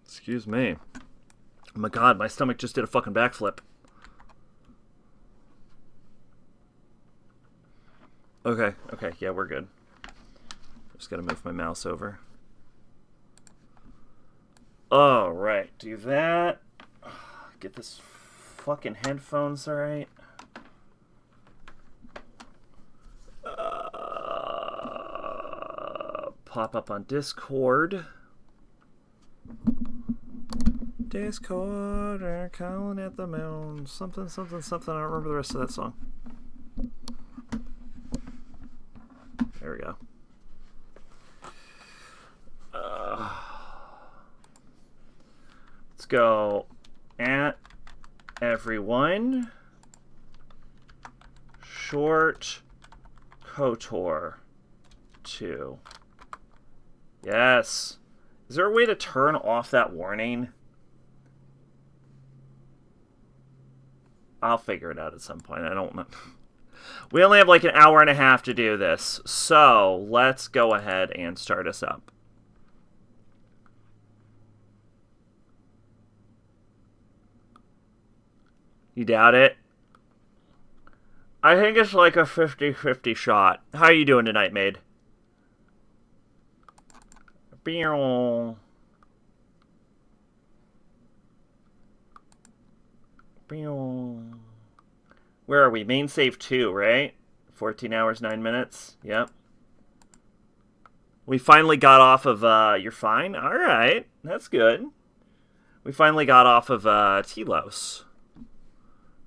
Excuse me. Oh my god, my stomach just did a fucking backflip. Okay, yeah, we're good. Just gotta move my mouse over. Alright, do that. Get this fucking headphones alright. Pop up on Discord. Discord, or calling at the moon. Something. I don't remember the rest of that song. There we go. Let's go at everyone. Short KOTOR 2. Yes. Is there a way to turn off that warning? I'll figure it out at some point. I don't know. We only have like an hour and a half to do this, so let's go ahead and start us up. You doubt it? I think it's like a 50-50 shot. How are you doing tonight, maid? Where are we? Main save 2, right? 14 hours, 9 minutes. Yep. We finally got off of, you're fine? Alright. That's good. We finally got off of, Telos.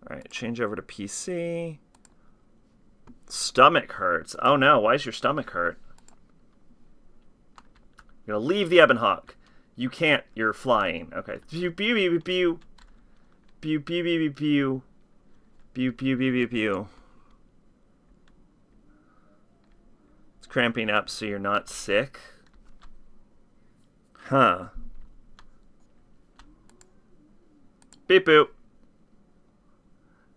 Alright, change over to PC. Stomach hurts. Oh no, why is your stomach hurt? You're gonna leave the Ebonhawk. You can't. You're flying. Okay. Pew, pew, pew, pew. Pew, pew, pew, pew, pew. Pew, pew, pew, pew, pew. It's cramping up so you're not sick. Huh. Beep, boop.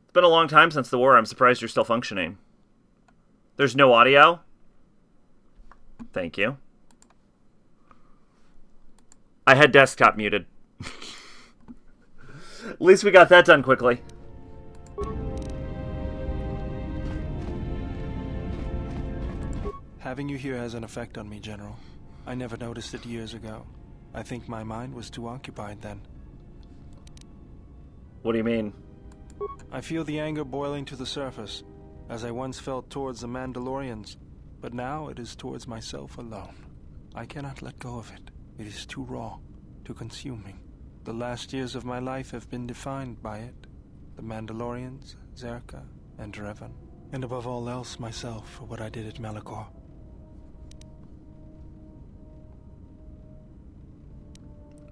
It's been a long time since the war. I'm surprised you're still functioning. There's no audio? Thank you. I had desktop muted. At least we got that done quickly. Having you here has an effect on me, General. I never noticed it years ago. I think my mind was too occupied then. What do you mean? I feel the anger boiling to the surface, as I once felt towards the Mandalorians, but now it is towards myself alone. I cannot let go of it. It is too raw, too consuming. The last years of my life have been defined by it. The Mandalorians, Zerka, and Revan. And above all else, myself for what I did at Malachor.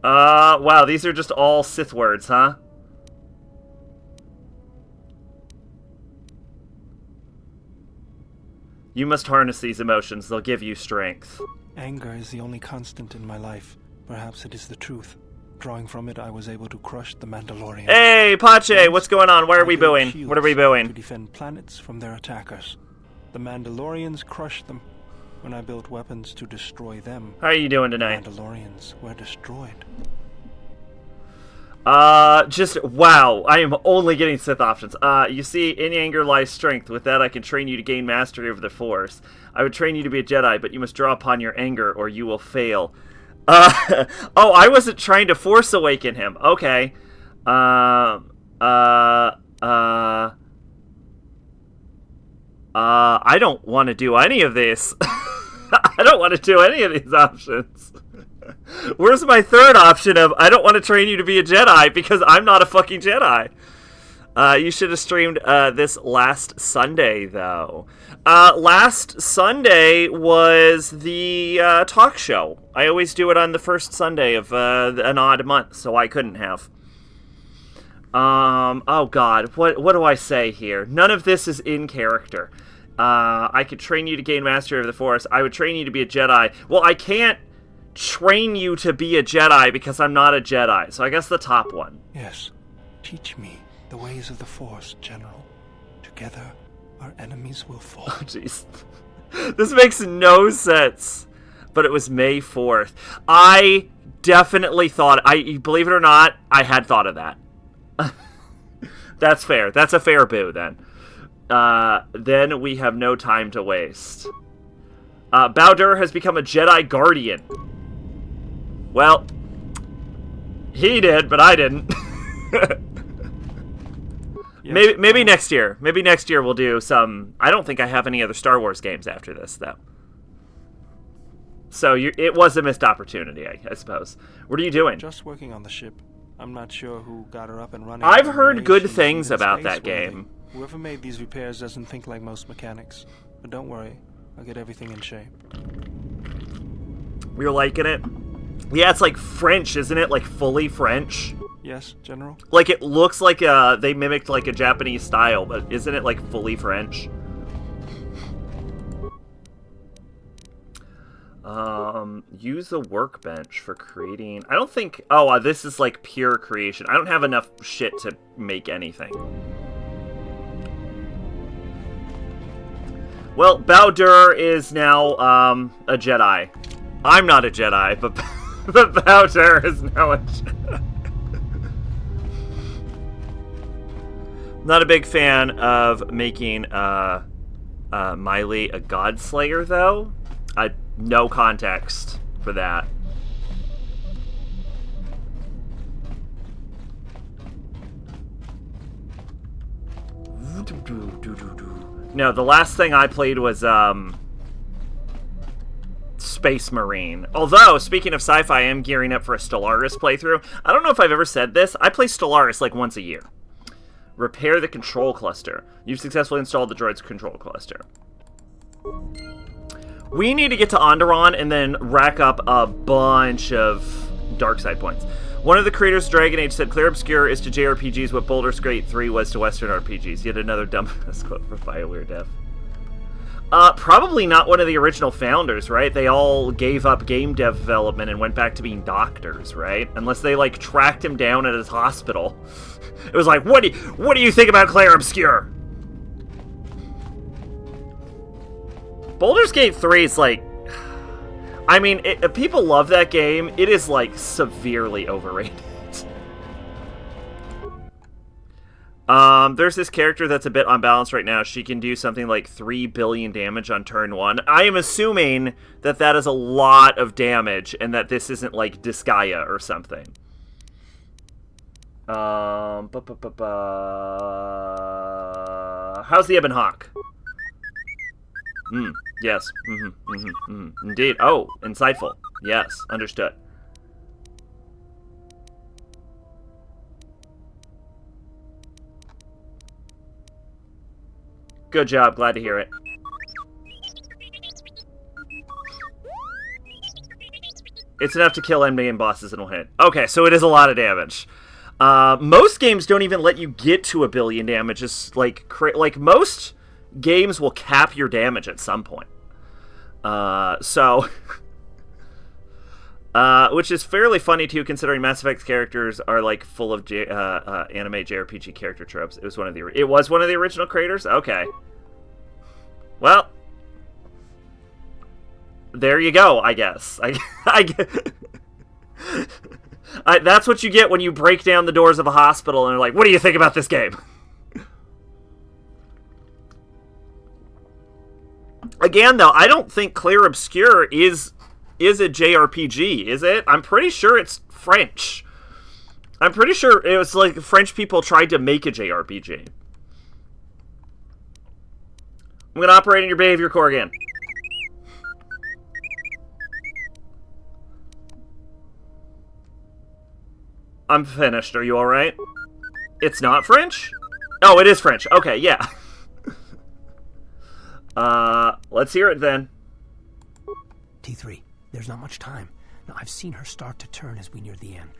Wow, these are just all Sith words, huh? You must harness these emotions. They'll give you strength. Anger is the only constant in my life. Perhaps it is the truth. Drawing from it, I was able to crush the Mandalorian. Hey, Pache, what's going on? Why are we booing? What are we booing? To defend planets from their attackers. The Mandalorians crushed them. When I built weapons to destroy them, how are you doing tonight? The Mandalorians were destroyed. Wow, I am only getting Sith options. You see, in anger lies strength. With that, I can train you to gain mastery over the Force. I would train you to be a Jedi, but you must draw upon your anger, or you will fail. Oh, I wasn't trying to Force awaken him. Okay. I don't want to do any of this. I don't want to do any of these options. Where's my third option of I don't want to train you to be a Jedi because I'm not a fucking Jedi? You should have streamed this last Sunday, though. Last Sunday was the talk show. I always do it on the first Sunday of an odd month, so I couldn't have. Oh God, what do I say here? None of this is in character. I could train you to gain mastery of the Force. I would train you to be a Jedi. Well, I can't train you to be a Jedi because I'm not a Jedi. So I guess the top one. Yes. Teach me the ways of the Force, General. Together, our enemies will fall. Oh, jeez. This makes no sense. But it was May 4th. I definitely thought... believe it or not, I had thought of that. That's fair. That's a fair boo, then. Then we have no time to waste. Bao-Dur has become a Jedi Guardian. Well, he did, but I didn't. Yes. Maybe next year. Maybe next year we'll do some... I don't think I have any other Star Wars games after this, though. So it was a missed opportunity, I suppose. What are you doing? Just working on the ship. I'm not sure who got her up and running. I've heard good things about that game. Whoever made these repairs doesn't think like most mechanics. But don't worry, I'll get everything in shape. You're liking it? Yeah, it's like French, isn't it? Like fully French. Yes, General? Like it looks like they mimicked like a Japanese style, but isn't it like fully French? Use the workbench for creating... I don't think... Oh, this is like pure creation. I don't have enough shit to make anything. Well, Bao-Dur is now a Jedi. I'm not a Jedi, but Bao-Dur is now a Jedi. Not a big fan of making Miley a Godslayer, though. No context for that. No, the last thing I played was Space Marine. Although, speaking of sci-fi, I am gearing up for a Stellaris playthrough. I don't know if I've ever said this. I play Stellaris like once a year. Repair the control cluster. You've successfully installed the droid's control cluster. We need to get to Onderon and then rack up a bunch of dark side points. One of the creators of Dragon Age said, Clear Obscure is to JRPGs what Baldur's Gate 3 was to Western RPGs. Yet another dumbass quote for BioWare dev. Probably not one of the original founders, right? They all gave up game development and went back to being doctors, right? Unless they, like, tracked him down at his hospital. It was like, what do you think about Claire Obscure? Baldur's Gate 3 is like... I mean, if people love that game, it is, like, severely overrated. There's this character that's a bit unbalanced right now. She can do something like 3 billion damage on turn 1. I am assuming that that is a lot of damage and that this isn't, like, Disgaea or something. How's the Ebon Hawk? Yes. Indeed. Oh, insightful. Yes, understood. Good job. Glad to hear it. It's enough to kill enemy and bosses and will hit. Okay, so it is a lot of damage. Most games don't even let you get to 1 billion damage. It's like most games will cap your damage at some point. Which is fairly funny too, considering Mass Effect's characters are like full of anime JRPG character tropes. It was one of the original creators. Okay. Well, there you go. I guess. That's what you get when you break down the doors of a hospital and are like, "What do you think about this game?" Again, though, I don't think Clear Obscure is a JRPG, is it? I'm pretty sure it's French. I'm pretty sure it was like French people tried to make a JRPG. I'm going to operate in your behavior core again. I'm finished. Are you alright? It's not French? Oh, it is French. Okay, yeah. Let's hear it then. T3, there's not much time. Now, I've seen her start to turn as we near the end,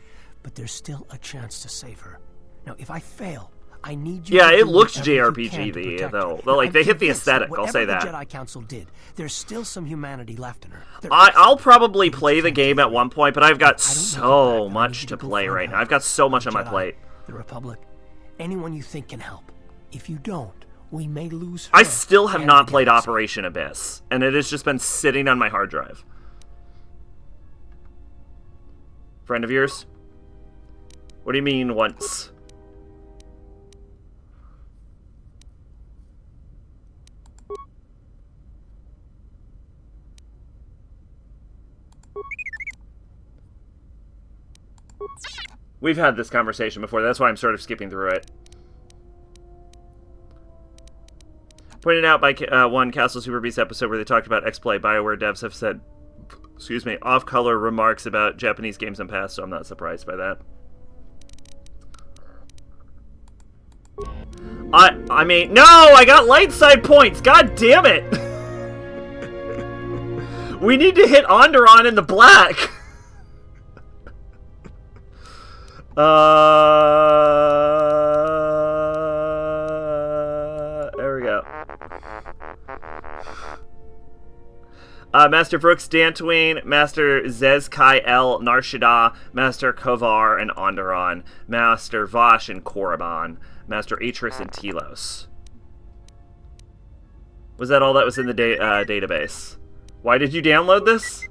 but there's still a chance to save her. Now, if I fail, I need you. Yeah, to it do looks whatever you can to JRPG protect though. her. Like I'm they hit the convinced aesthetic. I'll say whatever that. the Jedi Council did, there's still some humanity left in her. I'll probably play the game at one point, but I've got so much to play right now. I've got so much on my plate. The Republic, anyone you think can help. If you don't, we may lose her. I still have and not the played galaxy. Operation Abyss, and it has just been sitting on my hard drive. Friend of yours? What do you mean, once? We've had this conversation before, that's why I'm sort of skipping through it. Pointed out by one Castle Super Beast episode where they talked about X-Play, BioWare devs have said, excuse me, off-color remarks about Japanese games in the past, so I'm not surprised by that. I mean, no! I got light side points! God damn it! We need to hit Onderon in the black! There we go. Master Brooks, Dantooine, Master Zez-Kai El, Narshada, Master Kovar and Onderon, Master Vosh and Korriban, Master Atris and Telos. Was that all that was in the database? Why did you download this?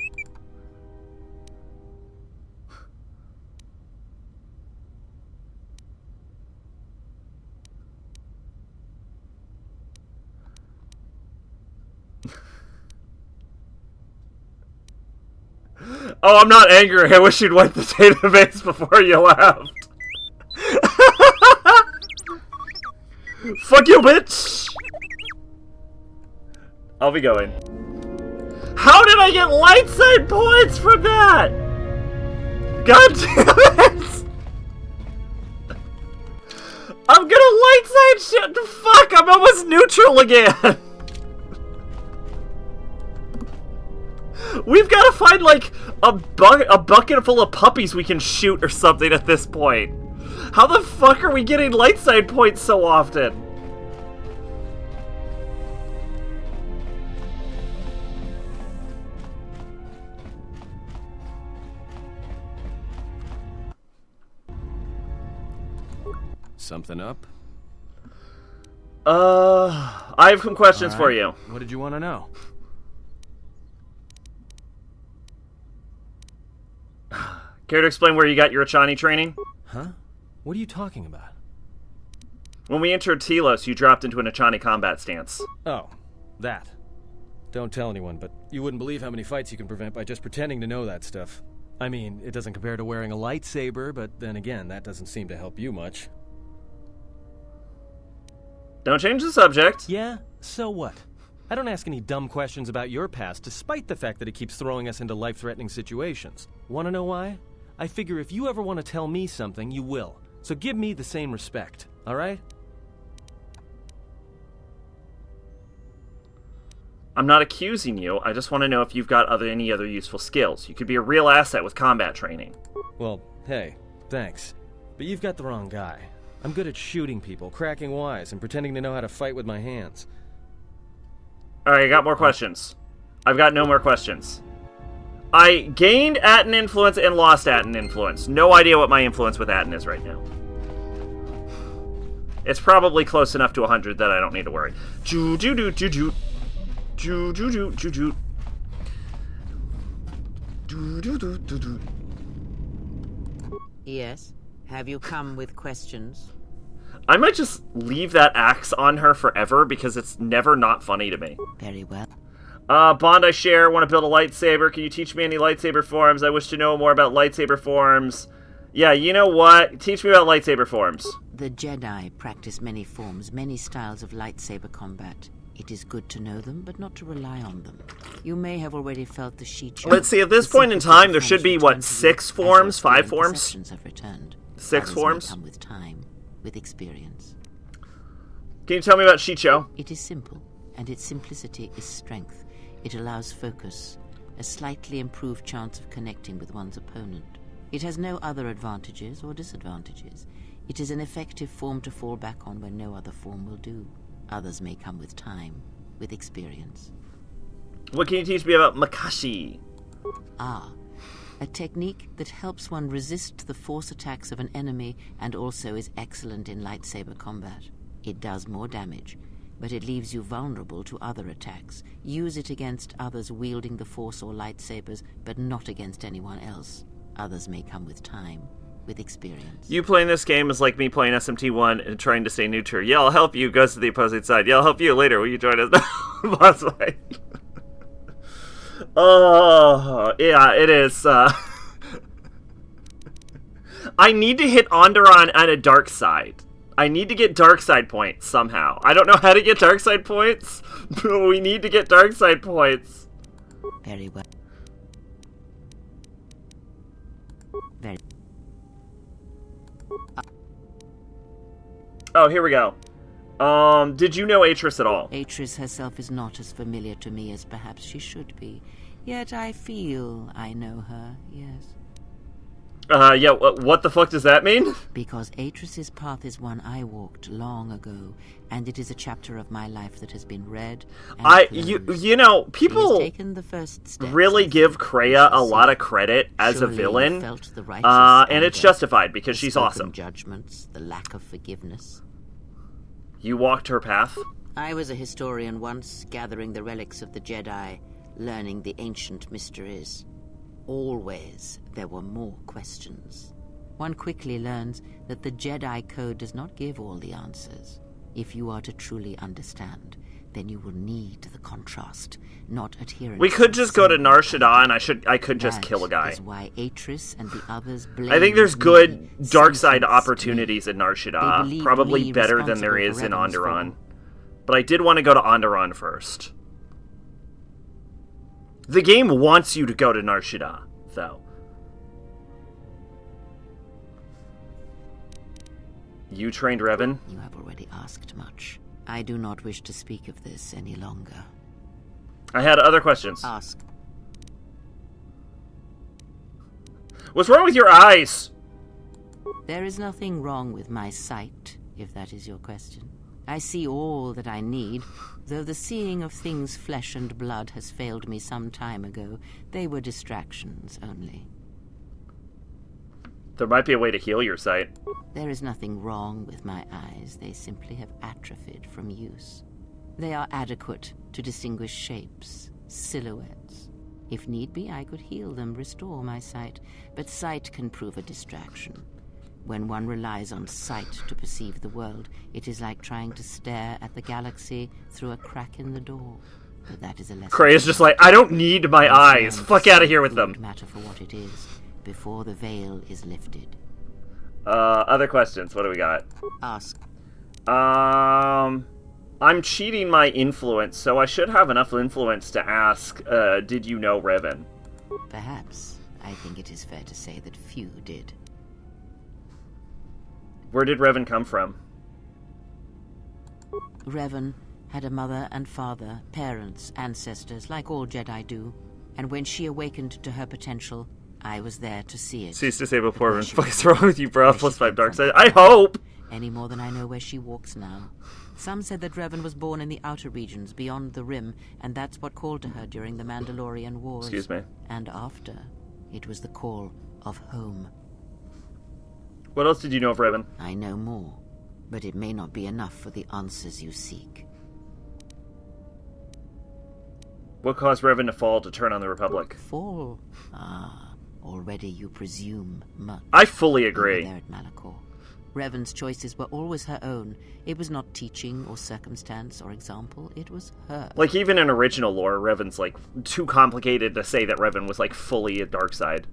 Oh, I'm not angry. I wish you'd wipe the database before you left. Fuck you, bitch! I'll be going. How did I get light side points from that? God damn it! I'm gonna light side shit. Fuck, I'm almost neutral again. We've got to find, like, a bucket full of puppies we can shoot or something at this point. How the fuck are we getting light side points so often? Something up? I have some questions for you. What did you want to know? Care to explain where you got your Achani training? Huh? What are you talking about? When we entered Telos, you dropped into an Achani combat stance. Oh, that. Don't tell anyone, but you wouldn't believe how many fights you can prevent by just pretending to know that stuff. I mean, it doesn't compare to wearing a lightsaber, but then again, that doesn't seem to help you much. Don't change the subject. Yeah? So what? I don't ask any dumb questions about your past, despite the fact that it keeps throwing us into life-threatening situations. Want to know why? I figure if you ever want to tell me something, you will. So give me the same respect, alright? I'm not accusing you, I just want to know if you've got any other useful skills. You could be a real asset with combat training. Well, hey, thanks. But you've got the wrong guy. I'm good at shooting people, cracking wise, and pretending to know how to fight with my hands. Alright, I got more questions. I've got no more questions. I gained Aten influence and lost Aten influence. No idea what my influence with Aten is right now. It's probably close enough to 100 that I don't need to worry. Joo-joo-doo-joo-joo. Joo-joo-doo-joo-joo. Joo-joo-doo-joo-joo. Yes? Have you come with questions? I might just leave that axe on her forever because it's never not funny to me. Very well. Bond I share, want to build a lightsaber. Can you teach me any lightsaber forms? I wish to know more about lightsaber forms. Yeah, you know what? Teach me about lightsaber forms. The Jedi practice many forms, many styles of lightsaber combat. It is good to know them, but not to rely on them. You may have already felt the Shicho. Let's see, at this point in time, there should be, what, 6 forms? 5 forms? Have returned. 6 Others forms? may come with time, with experience. Can you tell me about Shicho? It is simple, and its simplicity is strength. It allows focus, a slightly improved chance of connecting with one's opponent. It has no other advantages or disadvantages. It is an effective form to fall back on when no other form will do. Others may come with time, with experience. What can you teach me about Makashi? A technique that helps one resist the force attacks of an enemy and also is excellent in lightsaber combat. It does more damage, but it leaves you vulnerable to other attacks. Use it against others wielding the force or lightsabers, but not against anyone else. Others may come with time, with experience. You playing this game is like me playing SMT1 and trying to stay neutral. Yeah, I'll help you. Goes to the opposing side. Yeah, I'll help you later. Will you join us? Boss fight. Oh, yeah, it is. I need to hit Onderon at a dark side. I need to get dark side points somehow. I don't know how to get dark side points, but we need to get dark side points. Very well. Very. Oh, here we go. Did you know Atris at all? Atris herself is not as familiar to me as perhaps she should be. Yet I feel I know her, yes. Yeah, what the fuck does that mean? Because Atris's path is one I walked long ago, and it is a chapter of my life that has been read and you know, She has people taken the first steps, really I give think, Kreia a as lot see. of credit as a Surely you villain, felt the righteous and it's anger, justified because the she's spoken awesome. judgments, the lack of forgiveness. You walked her path? I was a historian once, gathering the relics of the Jedi, learning the ancient mysteries. Always there were more questions. One quickly learns that the Jedi Code does not give all the answers. If you are to truly understand, then you will need the contrast, not adherence. We could just go to Nar Shaddaa and I could just That kill a guy. is why Atris and the others I think there's blamed good me, dark side sentenced opportunities me. in Nar They Shaddaa, believed probably me better than there responsible is for in Revan's Onderon. fall. But I did want to go to Onderon first. The game wants you to go to Nar Shaddaa, though. You trained Revan? You have already asked much. I do not wish to speak of this any longer. I had other questions. Ask. What's wrong with your eyes? There is nothing wrong with my sight, if that is your question. I see all that I need, though the seeing of things flesh and blood has failed me some time ago. They were distractions only. There might be a way to heal your sight. There is nothing wrong with my eyes. They simply have atrophied from use. They are adequate to distinguish shapes, silhouettes. If need be, I could heal them, restore my sight. But sight can prove a distraction. When one relies on sight to perceive the world, it is like trying to stare at the galaxy through a crack in the door. But that is a lesson. Kreia's just like, I don't need my eyes. Fuck out of here with them. Matter for what it is, before the veil is lifted. Other questions. What do we got? Ask. I'm cheating my influence, so I should have enough influence to ask, did you know Revan? Perhaps. I think it is fair to say that few did. Where did Revan come from? Revan had a mother and father, parents, ancestors, like all Jedi do. And when she awakened to her potential, I was there to see it. Cease disabled But poor where Revan. she Fuck is came wrong with you, bro? where Plus she 5 came dark from, side. I hope! any more than I know where she walks now. Some said that Revan was born in the outer regions, beyond the Rim, and that's what called to her during the Mandalorian Wars. Excuse me. And after, it was the call of home. What else did you know of Revan? I know more, but it may not be enough for the answers you seek. What caused Revan to fall to turn on the Republic? Fall? Ah, already you presume much. I fully Over agree. there at Malachor. Revan's choices were always her own. It was not teaching or circumstance or example. It was her. Like, even in original lore, Revan's, like, too complicated to say that Revan was, like, fully a dark side.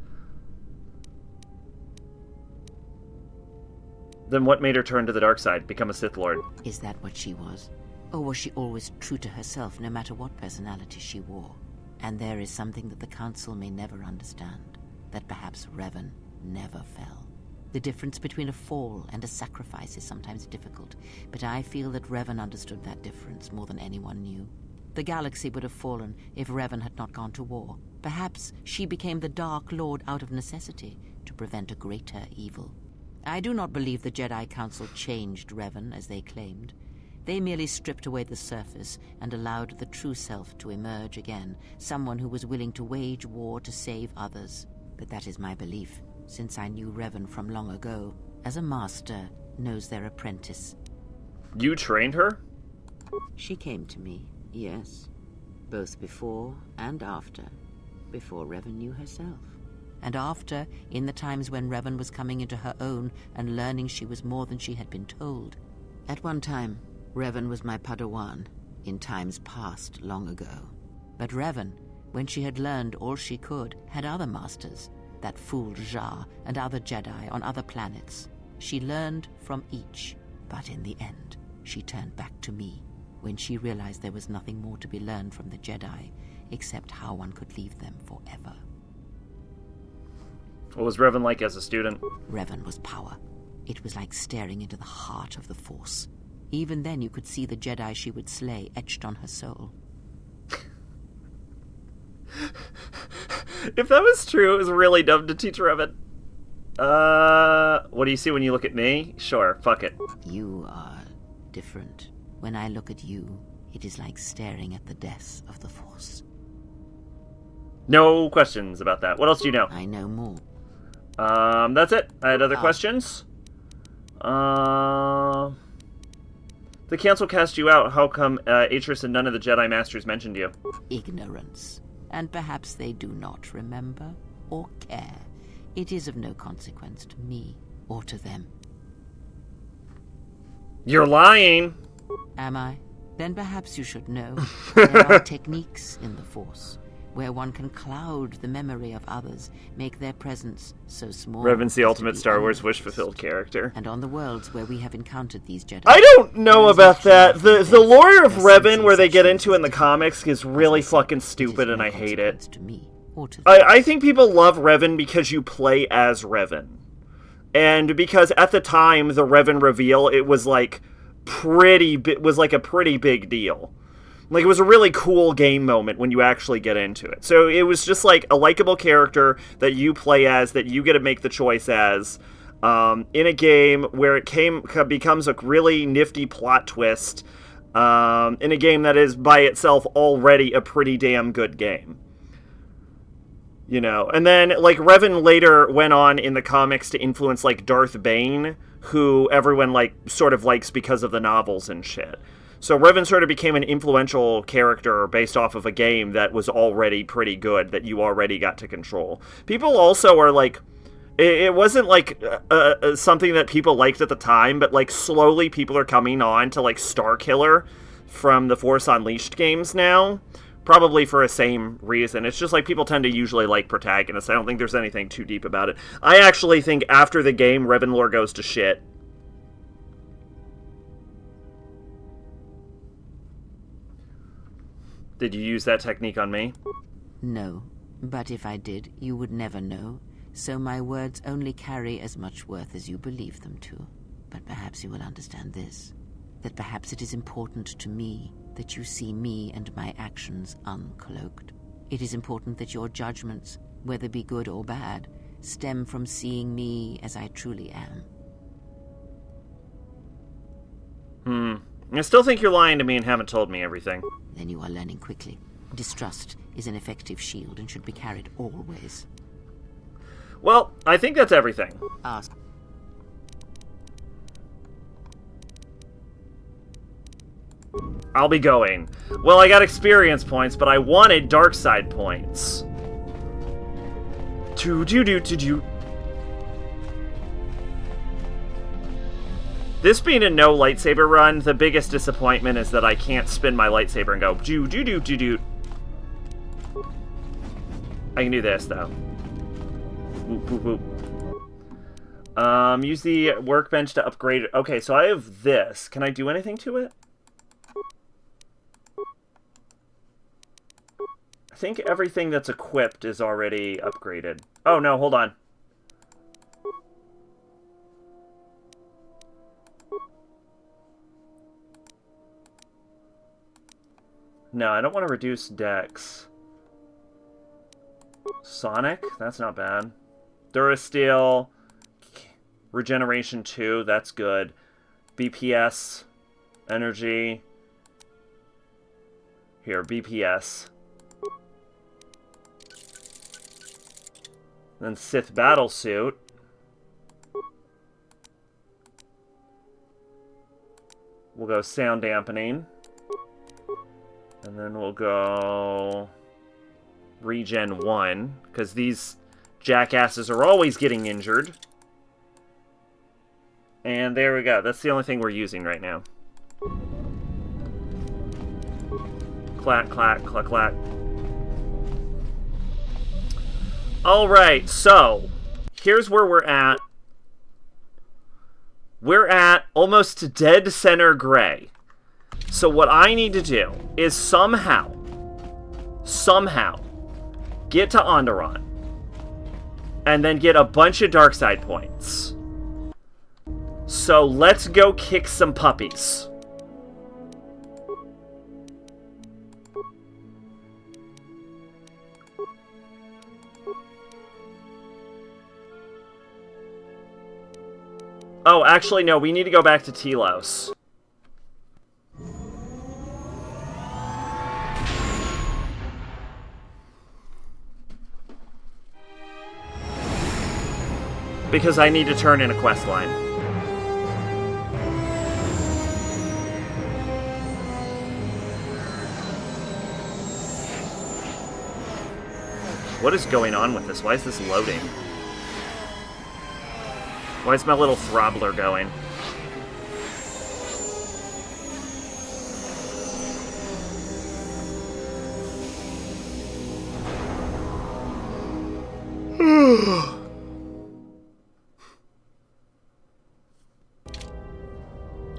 Then what made her turn to the dark side, become a Sith Lord? Is that what she was? Or was she always true to herself, no matter what personality she wore? And there is something that the Council may never understand, that perhaps Revan never fell. The difference between a fall and a sacrifice is sometimes difficult, but I feel that Revan understood that difference more than anyone knew. The galaxy would have fallen if Revan had not gone to war. Perhaps she became the Dark Lord out of necessity to prevent a greater evil. I do not believe the Jedi Council changed Revan as they claimed. They merely stripped away the surface and allowed the true self to emerge again, someone who was willing to wage war to save others. But that is my belief, since I knew Revan from long ago, as a master knows their apprentice. You trained her? She came to me, yes, both before and after, before Revan knew herself. And after, in the times when Revan was coming into her own and learning she was more than she had been told. At one time, Revan was my Padawan, in times past long ago. But Revan, when she had learned all she could, had other masters, that fool Jar and other Jedi on other planets. She learned from each, but in the end, she turned back to me, when she realized there was nothing more to be learned from the Jedi, except how one could leave them forever. What was Revan like as a student? Revan was power. It was like staring into the heart of the Force. Even then you could see the Jedi she would slay etched on her soul. If that was true, it was really dumb to teach Revan. What do you see when you look at me? Sure, fuck it. You are different. When I look at you, it is like staring at the death of the Force. No questions about that. What else do you know? I know more. That's it. I had other questions. The council cast you out. How come Atris and none of the Jedi Masters mentioned you? Ignorance. And perhaps they do not remember or care. It is of no consequence to me or to them. You're lying. Am I? Then perhaps you should know. There are techniques in the Force where one can cloud the memory of others, make their presence so small. Revan's the ultimate Star Wars wish-fulfilled character. And on the worlds where we have encountered these Jedi... I don't know about that. The lore of Revan, where they get into in the comics, is really fucking stupid, and I hate it. I think people love Revan because you play as Revan. And because at the time, the Revan reveal, it was like a pretty big deal. Like, it was a really cool game moment when you actually get into it. So it was just, like, a likable character that you play as, that you get to make the choice as, in a game where it becomes a really nifty plot twist, in a game that is, by itself, already a pretty damn good game. You know? And then, like, Revan later went on in the comics to influence, like, Darth Bane, who everyone, like, sort of likes because of the novels and shit. So Revan sort of became an influential character based off of a game that was already pretty good, that you already got to control. People also are like, it wasn't like something that people liked at the time, but like slowly people are coming on to like Starkiller from the Force Unleashed games now, probably for the same reason. It's just like people tend to usually like protagonists. I don't think there's anything too deep about it. I actually think after the game, Revan lore goes to shit. Did you use that technique on me? No, but if I did, you would never know, so my words only carry as much worth as you believe them to. But perhaps you will understand this, that perhaps it is important to me that you see me and my actions uncloaked. It is important that your judgments, whether be good or bad, stem from seeing me as I truly am. I still think you're lying to me and haven't told me everything. Then you are learning quickly. Distrust is an effective shield and should be carried always. Well, I think that's everything. Ask. I'll be going. Well, I got experience points, but I wanted dark side points. This being a no lightsaber run, the biggest disappointment is that I can't spin my lightsaber and go do. I can do this though. Whoop. Use the workbench to upgrade it. Okay, so I have this. Can I do anything to it? I think everything that's equipped is already upgraded. Oh no, hold on. No, I don't want to reduce dex. Sonic? That's not bad. Durasteel. Regeneration 2, that's good. BPS. Energy. Here, BPS. Then Sith Battlesuit. We'll go Sound Dampening. And then we'll go Regen 1, because these Jackasses are always getting injured. And there we go. That's the only thing we're using right now. Clack, clack, clack, clack. Alright, so here's where we're at. We're at almost dead center gray. So what I need to do is somehow get to Onderon. And then get a bunch of dark side points. So let's go kick some puppies. Oh, actually, no, we need to go back to Telos. Because I need to turn in a quest line. What is going on with this? Why is this loading? Why is my little throbbler going?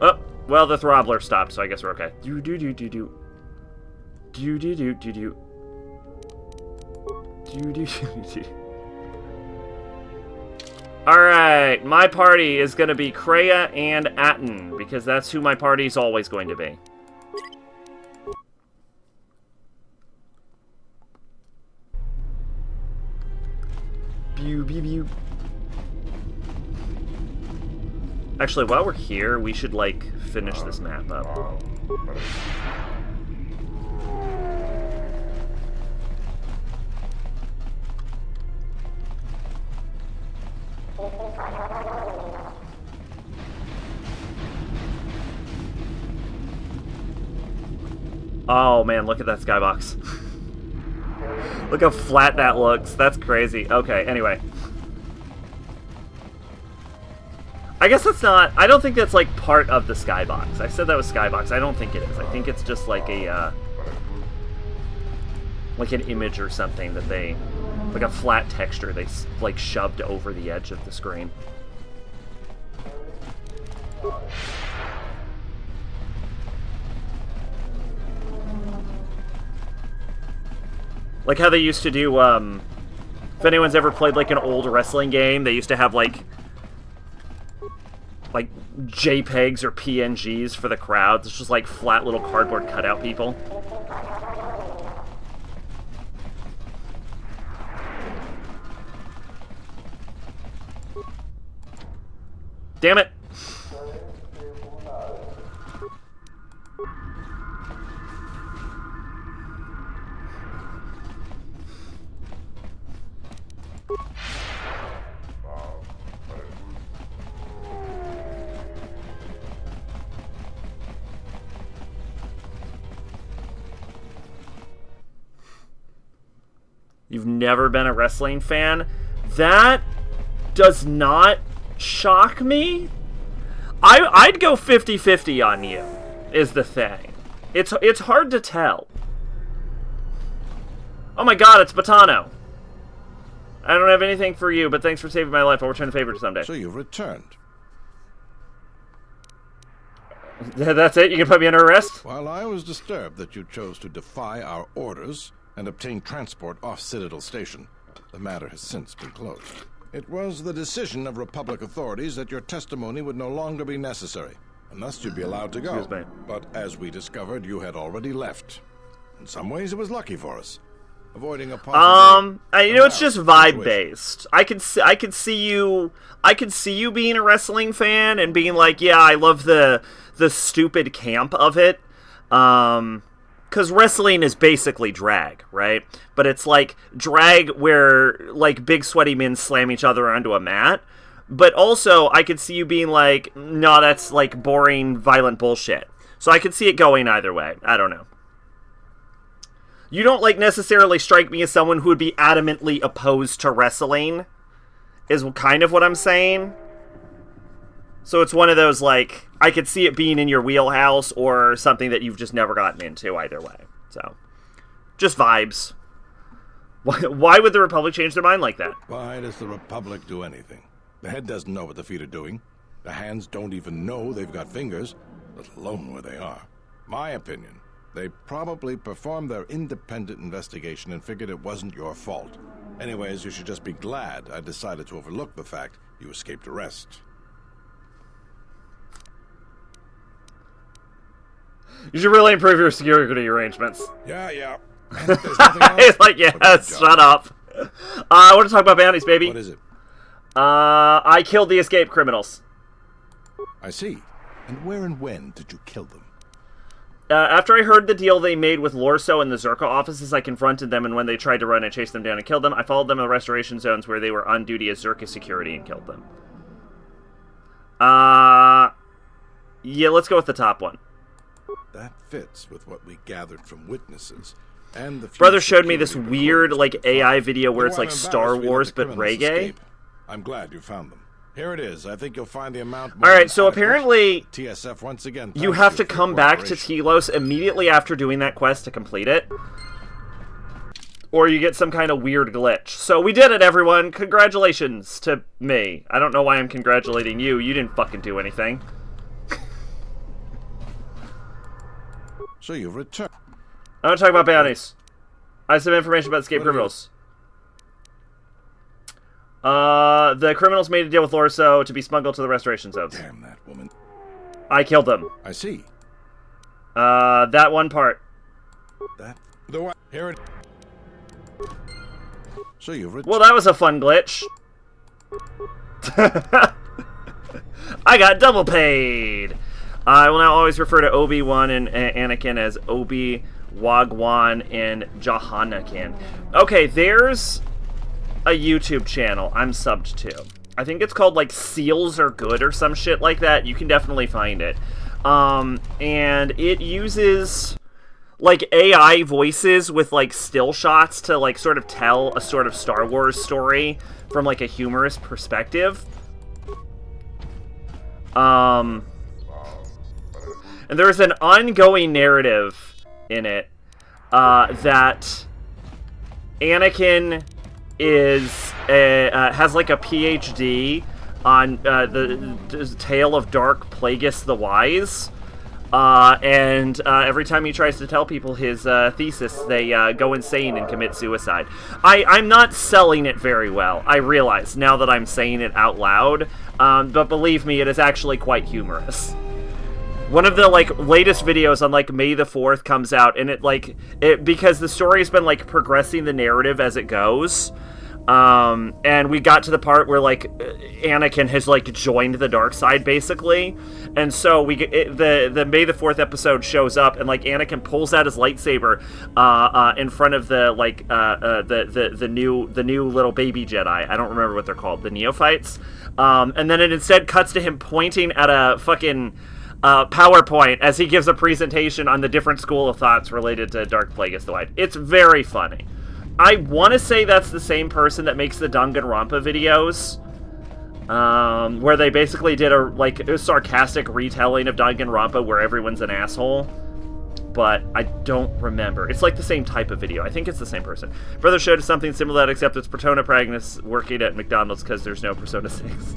Oh, well, the throbbler stopped, so I guess we're okay. Do do do do do. Do do do do do. Do do do do. Alright, my party is going to be Kreia and Atten, because that's who my party's always going to be. Pew, pew, pew. Actually, while we're here, we should, like, finish this map up. Oh man, look at that skybox. Look how flat that looks. That's crazy. Okay, anyway. I guess that's not... I don't think that's like part of the skybox. I said that was skybox. I don't think it is. I think it's just like a... like an image or something that they... like a flat texture they like shoved over the edge of the screen. Like how they used to do, if anyone's ever played like an old wrestling game, they used to have like JPEGs or PNGs for the crowds. It's just like flat little cardboard cutout people. Damn it! You've never been a wrestling fan? That does not shock me. I'd go 50-50 on you, is the thing. It's hard to tell. Oh my god, it's Botano. I don't have anything for you, but thanks for saving my life. I'll return a favor someday. So you've returned. That's it? You can put me under arrest? While I was disturbed that you chose to defy our orders and obtain transport off Citadel Station, the matter has since been closed. It was the decision of Republic authorities that your testimony would no longer be necessary, and thus you'd be allowed to go. Excuse me. But as we discovered, you had already left. In some ways, it was lucky for us. Avoiding a possible... you know, it's just vibe-based. I could see you being a wrestling fan and being like, yeah, I love the stupid camp of it. Because wrestling is basically drag, right? But it's like drag where like big sweaty men slam each other onto a mat. But also, I could see you being like, no, that's like boring, violent bullshit. So I could see it going either way. I don't know. You don't, like, necessarily strike me as someone who would be adamantly opposed to wrestling, is kind of what I'm saying. So it's one of those, like, I could see it being in your wheelhouse or something that you've just never gotten into either way. So, just vibes. Why would the Republic change their mind like that? Why does the Republic do anything? The head doesn't know what the feet are doing. The hands don't even know they've got fingers, let alone where they are. My opinion, they probably performed their independent investigation and figured it wasn't your fault. Anyways, you should just be glad I decided to overlook the fact you escaped arrest. You should really improve your security arrangements. Yeah. There's nothing else? It's like, yes, shut up. I want to talk about bounties, baby. What is it? I killed the escaped criminals. I see. And where and when did you kill them? After I heard the deal they made with Lorso and the Zerka offices, I confronted them, and when they tried to run, I chased them down and killed them. I followed them to the restoration zones where they were on duty as Zerka security and killed them. Yeah, let's go with the top one. That fits with what we gathered from witnesses. And the Brother showed me this weird, like, AI video where it's like Star Wars but reggae. I'm glad you found them. Here it is. I think you'll find the amount. Alright, so apparently TSF once again. You have to come back to Telos immediately after doing that quest to complete it. Or you get some kind of weird glitch. So we did it, everyone. Congratulations to me. I don't know why I'm congratulating you. You didn't fucking do anything. So you've returned. I want to talk about bounties. I have some information about escaped criminals. The criminals made a deal with Lorso to be smuggled to the restoration zones. Damn that woman. I killed them. I see. That one part. That the one. Here it. So you've returned. Well, that was a fun glitch. I got double paid. I will now always refer to Obi-Wan and Anakin as Obi-Wagwan and Jahanakin. Okay, there's a YouTube channel I'm subbed to. I think it's called, like, Seals Are Good or some shit like that. You can definitely find it. And it uses, like, AI voices with, like, still shots to, like, sort of tell a sort of Star Wars story from, like, a humorous perspective. And there's an ongoing narrative in it that Anakin has like a PhD on the tale of Dark Plagueis the Wise, and every time he tries to tell people his thesis, they go insane and commit suicide. I'm not selling it very well, I realize now that I'm saying it out loud, but believe me, it is actually quite humorous. One of the, like, latest videos on, like, May the 4th comes out, and because the story has been, like, progressing the narrative as it goes, and we got to the part where, like, Anakin has, like, joined the dark side, basically, and so the May the 4th episode shows up, and, like, Anakin pulls out his lightsaber, in front of the, like, the new little baby Jedi. I don't remember what they're called, the neophytes, and then it instead cuts to him pointing at a fucking PowerPoint as he gives a presentation on the different school of thoughts related to Dark Plagueis the Wise. It's very funny. I want to say that's the same person that makes the Danganronpa videos, where they basically did a sarcastic retelling of Danganronpa where everyone's an asshole, but I don't remember. It's like the same type of video. I think it's the same person. Brother showed us something similar to that, except it's Persona Pragnus working at McDonald's because there's no Persona 6.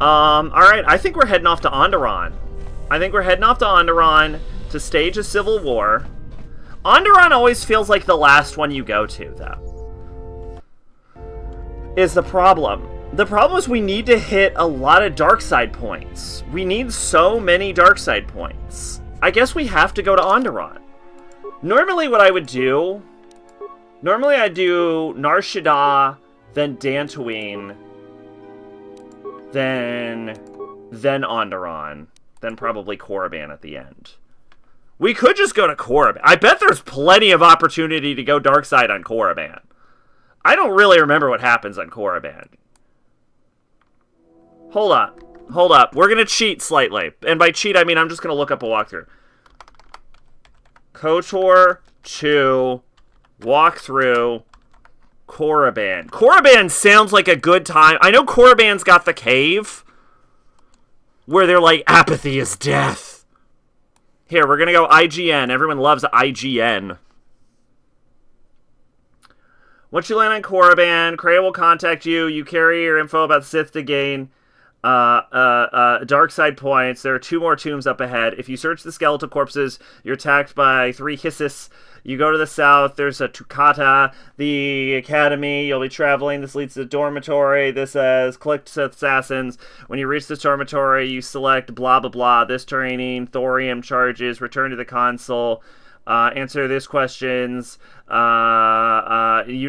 Alright, I think we're heading off to Onderon. To stage a civil war. Onderon always feels like the last one you go to, though. Is the problem. The problem is we need to hit a lot of dark side points. We need so many dark side points. I guess we have to go to Onderon. Normally what I would do... Normally I'd do Nar Shaddaa, then Dantooine, then Onderon, then probably Korriban at the end. We could just go to Korriban. I bet there's plenty of opportunity to go dark side on Korriban. I don't really remember what happens on Korriban. Hold on. Hold up. We're gonna cheat slightly. And by cheat, I mean I'm just gonna look up a walkthrough. KOTOR 2 walkthrough Korriban. Korriban sounds like a good time. I know Korriban's got the cave where they're like, apathy is death. Here, we're gonna go IGN. Everyone loves IGN. Once you land on Korriban, Kreia will contact you. You carry your info about Sith to gain dark side points. There are 2 more tombs up ahead. If you search the skeletal corpses, you're attacked by 3 Hissis. You go to the south, there's a Tukata, the academy, you'll be traveling. This leads to the dormitory. This says, click Sith Assassins. When you reach the dormitory, you select blah, blah, blah. This training, thorium charges, return to the console. Answer these questions. You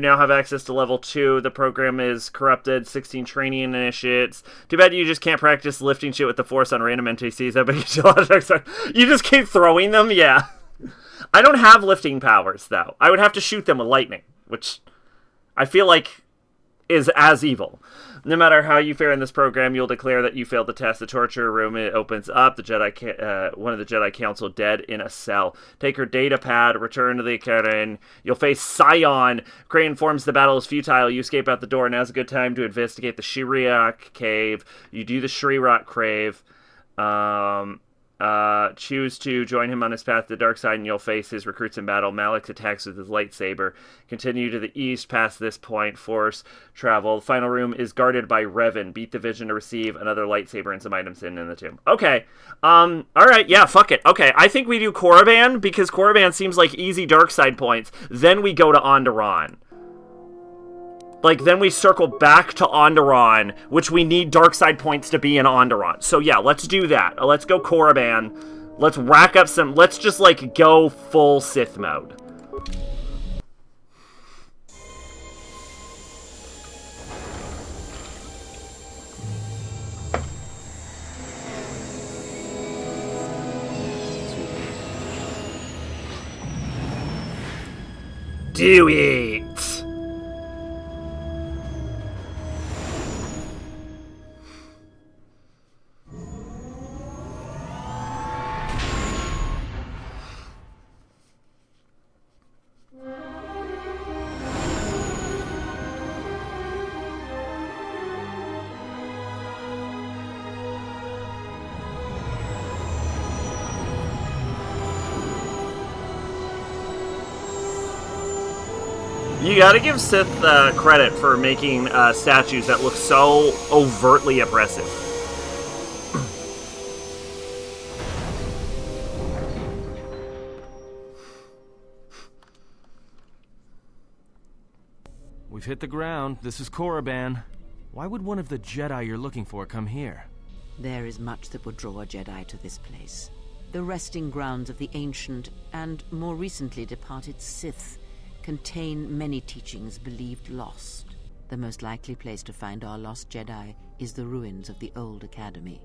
now have access to level 2. The program is corrupted. 16 training initiates. Too bad you just can't practice lifting shit with the Force on random NPCs. That makes you a lot of extra. You just keep throwing them? Yeah. I don't have lifting powers, though. I would have to shoot them with lightning, which I feel like is as evil. No matter how you fare in this program, you'll declare that you failed the test. The torture room, it opens up. The one of the Jedi Council dead in a cell. Take her data pad, return to the academy. You'll face Scion. Kreia informs the battle is futile. You escape out the door. Now's a good time to investigate the Shiriak cave. You do the Shiriak cave. Choose to join him on his path to the dark side, and you'll face his recruits in battle. Malak attacks with his lightsaber. Continue to the east past this point. Force travel. The final room is guarded by Revan. Beat the vision to receive another lightsaber and some items hidden in the tomb. Okay. Alright, yeah, fuck it. Okay, I think we do Korriban, because Korriban seems like easy dark side points. Then we go to Onderon. Like, then we circle back to Onderon, which we need dark side points to be in Onderon. So yeah, let's do that. Let's go Korriban. Let's rack up some... Let's just, like, go full Sith mode. Do it! You gotta give Sith credit for making statues that look so overtly oppressive. We've hit the ground. This is Korriban. Why would one of the Jedi you're looking for come here? There is much that would draw a Jedi to this place. The resting grounds of the ancient and more recently departed Sith contain many teachings believed lost. The most likely place to find our lost Jedi is the ruins of the old academy.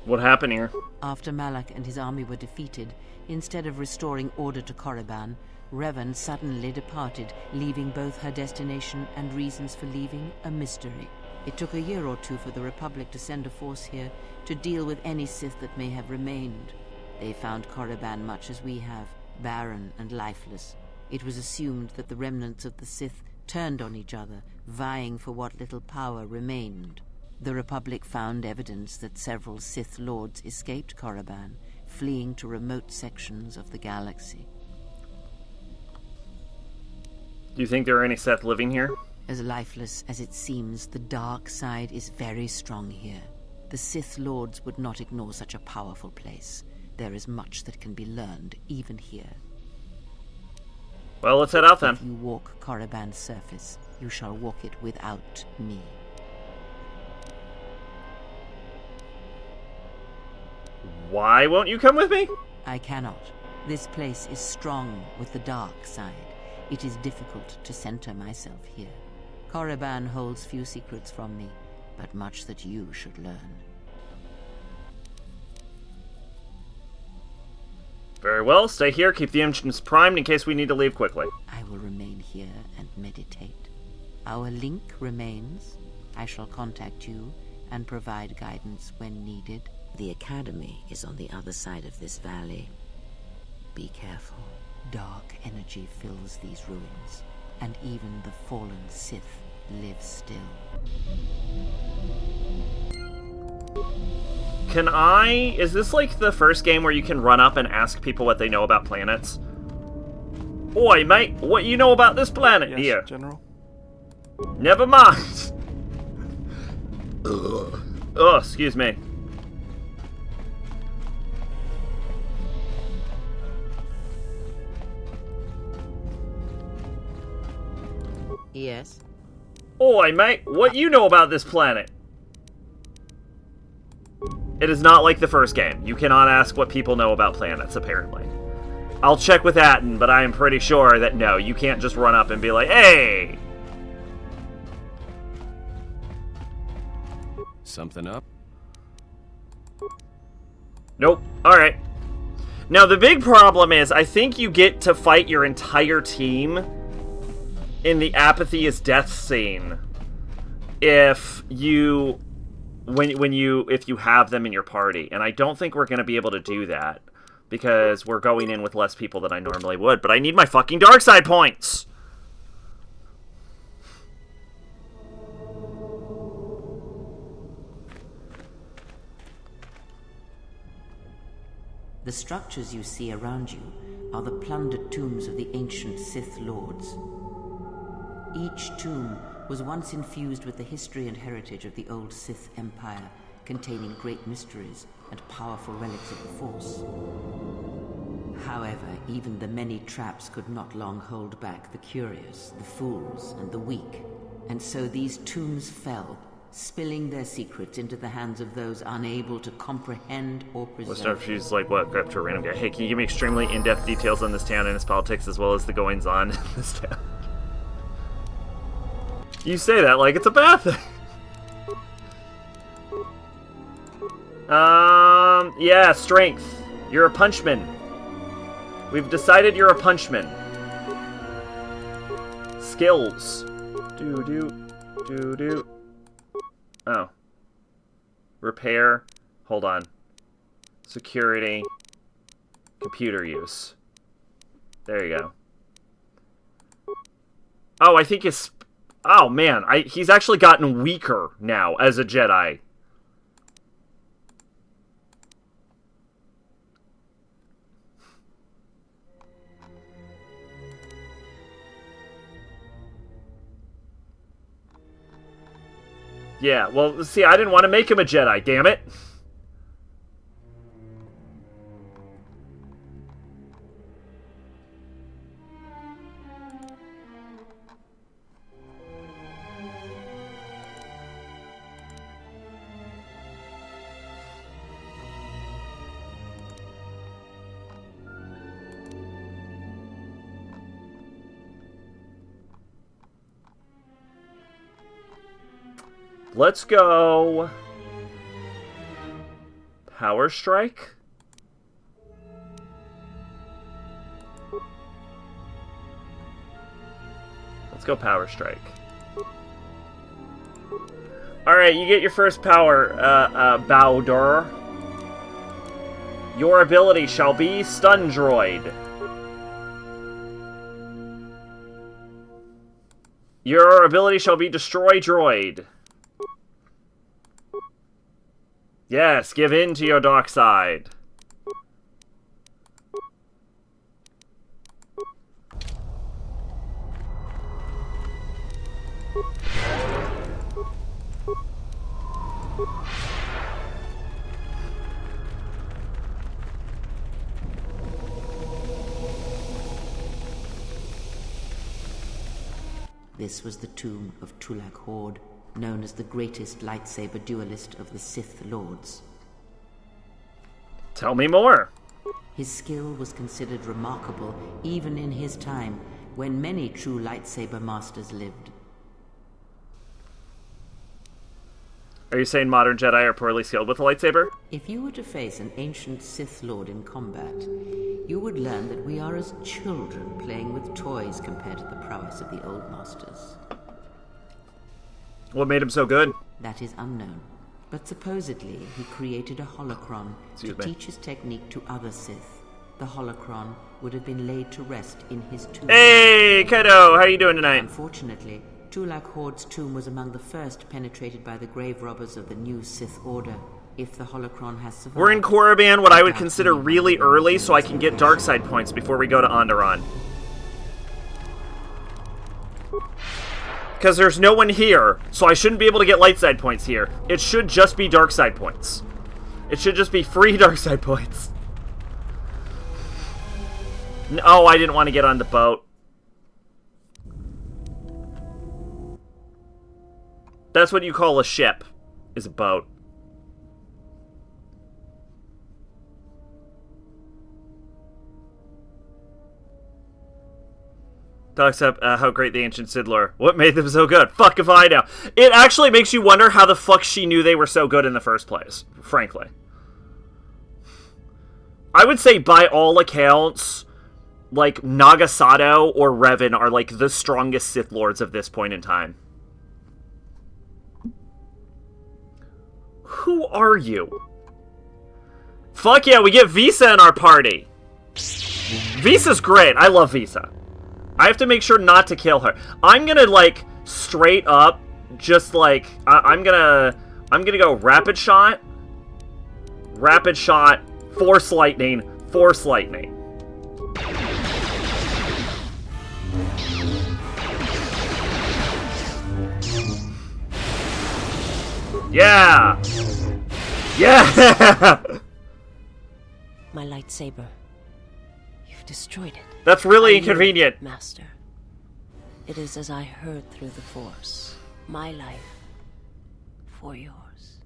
What happened here? After Malak and his army were defeated, instead of restoring order to Korriban, Revan suddenly departed, leaving both her destination and reasons for leaving a mystery. It took a year or 2 for the Republic to send a force here to deal with any Sith that may have remained. They found Korriban much as we have, barren and lifeless. It was assumed that the remnants of the Sith turned on each other, vying for what little power remained. The Republic found evidence that several Sith lords escaped Korriban, fleeing to remote sections of the galaxy. Do you think there are any Sith living here? As lifeless as it seems, the dark side is very strong here. The Sith lords would not ignore such a powerful place. There is much that can be learned, even here. Well, let's head out then. If you walk Korriban's surface, you shall walk it without me. Why won't you come with me? I cannot. This place is strong with the dark side. It is difficult to center myself here. Korriban holds few secrets from me, but much that you should learn. Very well, stay here, keep the engines primed in case we need to leave quickly. I will remain here and meditate. Our link remains. I shall contact you and provide guidance when needed. The Academy is on the other side of this valley. Be careful. Dark energy fills these ruins, and even the fallen Sith live still. Is this like the first game where you can run up and ask people what they know about planets? Oi, mate, what you know about this planet Yes, here? General? Never mind. Ugh. Oh, excuse me. Yes? Oi, mate, what you know about this planet? It is not like the first game. You cannot ask what people know about planets, apparently. I'll check with Atten, but I am pretty sure that no, you can't just run up and be like, hey! Something up? Nope. Alright. Now, the big problem is, I think you get to fight your entire team in the Apathy is Death scene if you have them in your party, and I don't think we're going to be able to do that because we're going in with less people than I normally would, but I need my fucking dark side points. The structures you see around you are the plundered tombs of the ancient Sith Lords. Each tomb was once infused with the history and heritage of the old Sith Empire, containing great mysteries and powerful relics of the Force. However, even the many traps could not long hold back the curious, the fools, and the weak, and so these tombs fell, spilling their secrets into the hands of those unable to comprehend or preserve. What stuff she's like, what, grabbed to a random guy? Hey, can you give me extremely in-depth details on this town and its politics as well as the goings-on in this town? You say that like it's a bad thing. Yeah, strength. You're a punchman. We've decided you're a punchman. Skills. Do. Oh. Repair. Hold on. Security. Computer use. There you go. Oh, I think his... Oh, man. He's actually gotten weaker now as a Jedi. Yeah, well, see, I didn't want to make him a Jedi, damn it. Let's go... Power Strike? Let's go Power Strike. Alright, you get your first power, Bowder. Your ability shall be Stun Droid. Your ability shall be Destroy Droid. Yes, give in to your dark side. This was the tomb of Tulak Hord, known as the greatest lightsaber duelist of the Sith Lords. Tell me more. His skill was considered remarkable even in his time, when many true lightsaber masters lived. Are you saying modern Jedi are poorly skilled with a lightsaber? If you were to face an ancient Sith Lord in combat, you would learn that we are as children playing with toys compared to the prowess of the old masters. What made him so good? That is unknown. But supposedly, he created a holocron to teach his technique to other Sith. The holocron would have been laid to rest in his tomb. Hey, Kaido, how you doing tonight? Unfortunately, Tulak Horde's tomb was among the first penetrated by the grave robbers of the new Sith Order. If the holocron has survived... We're in Korriban, what I would consider really early, so I can get dark side points before we go to Onderon. Because there's no one here, so I shouldn't be able to get light side points here. It should just be dark side points. It should just be free dark side points. No, I didn't want to get on the boat. That's what you call a ship, is a boat. Talks up how great the ancient Sith lore. What made them so good? Fuck if I know. It actually makes you wonder how the fuck she knew they were so good in the first place, frankly. I would say by all accounts, like, Nagasato or Revan are, like, the strongest Sith Lords of this point in time. Who are you? Fuck yeah, we get Visa in our party. Visa's great. I love Visa. I have to make sure not to kill her. I'm gonna, like, straight up, just, like, I'm gonna go Rapid Shot, Force Lightning, Force Lightning. Yeah! Yeah! My lightsaber. You've destroyed it. That's really inconvenient. Master. It is as I heard through the Force. My life for yours.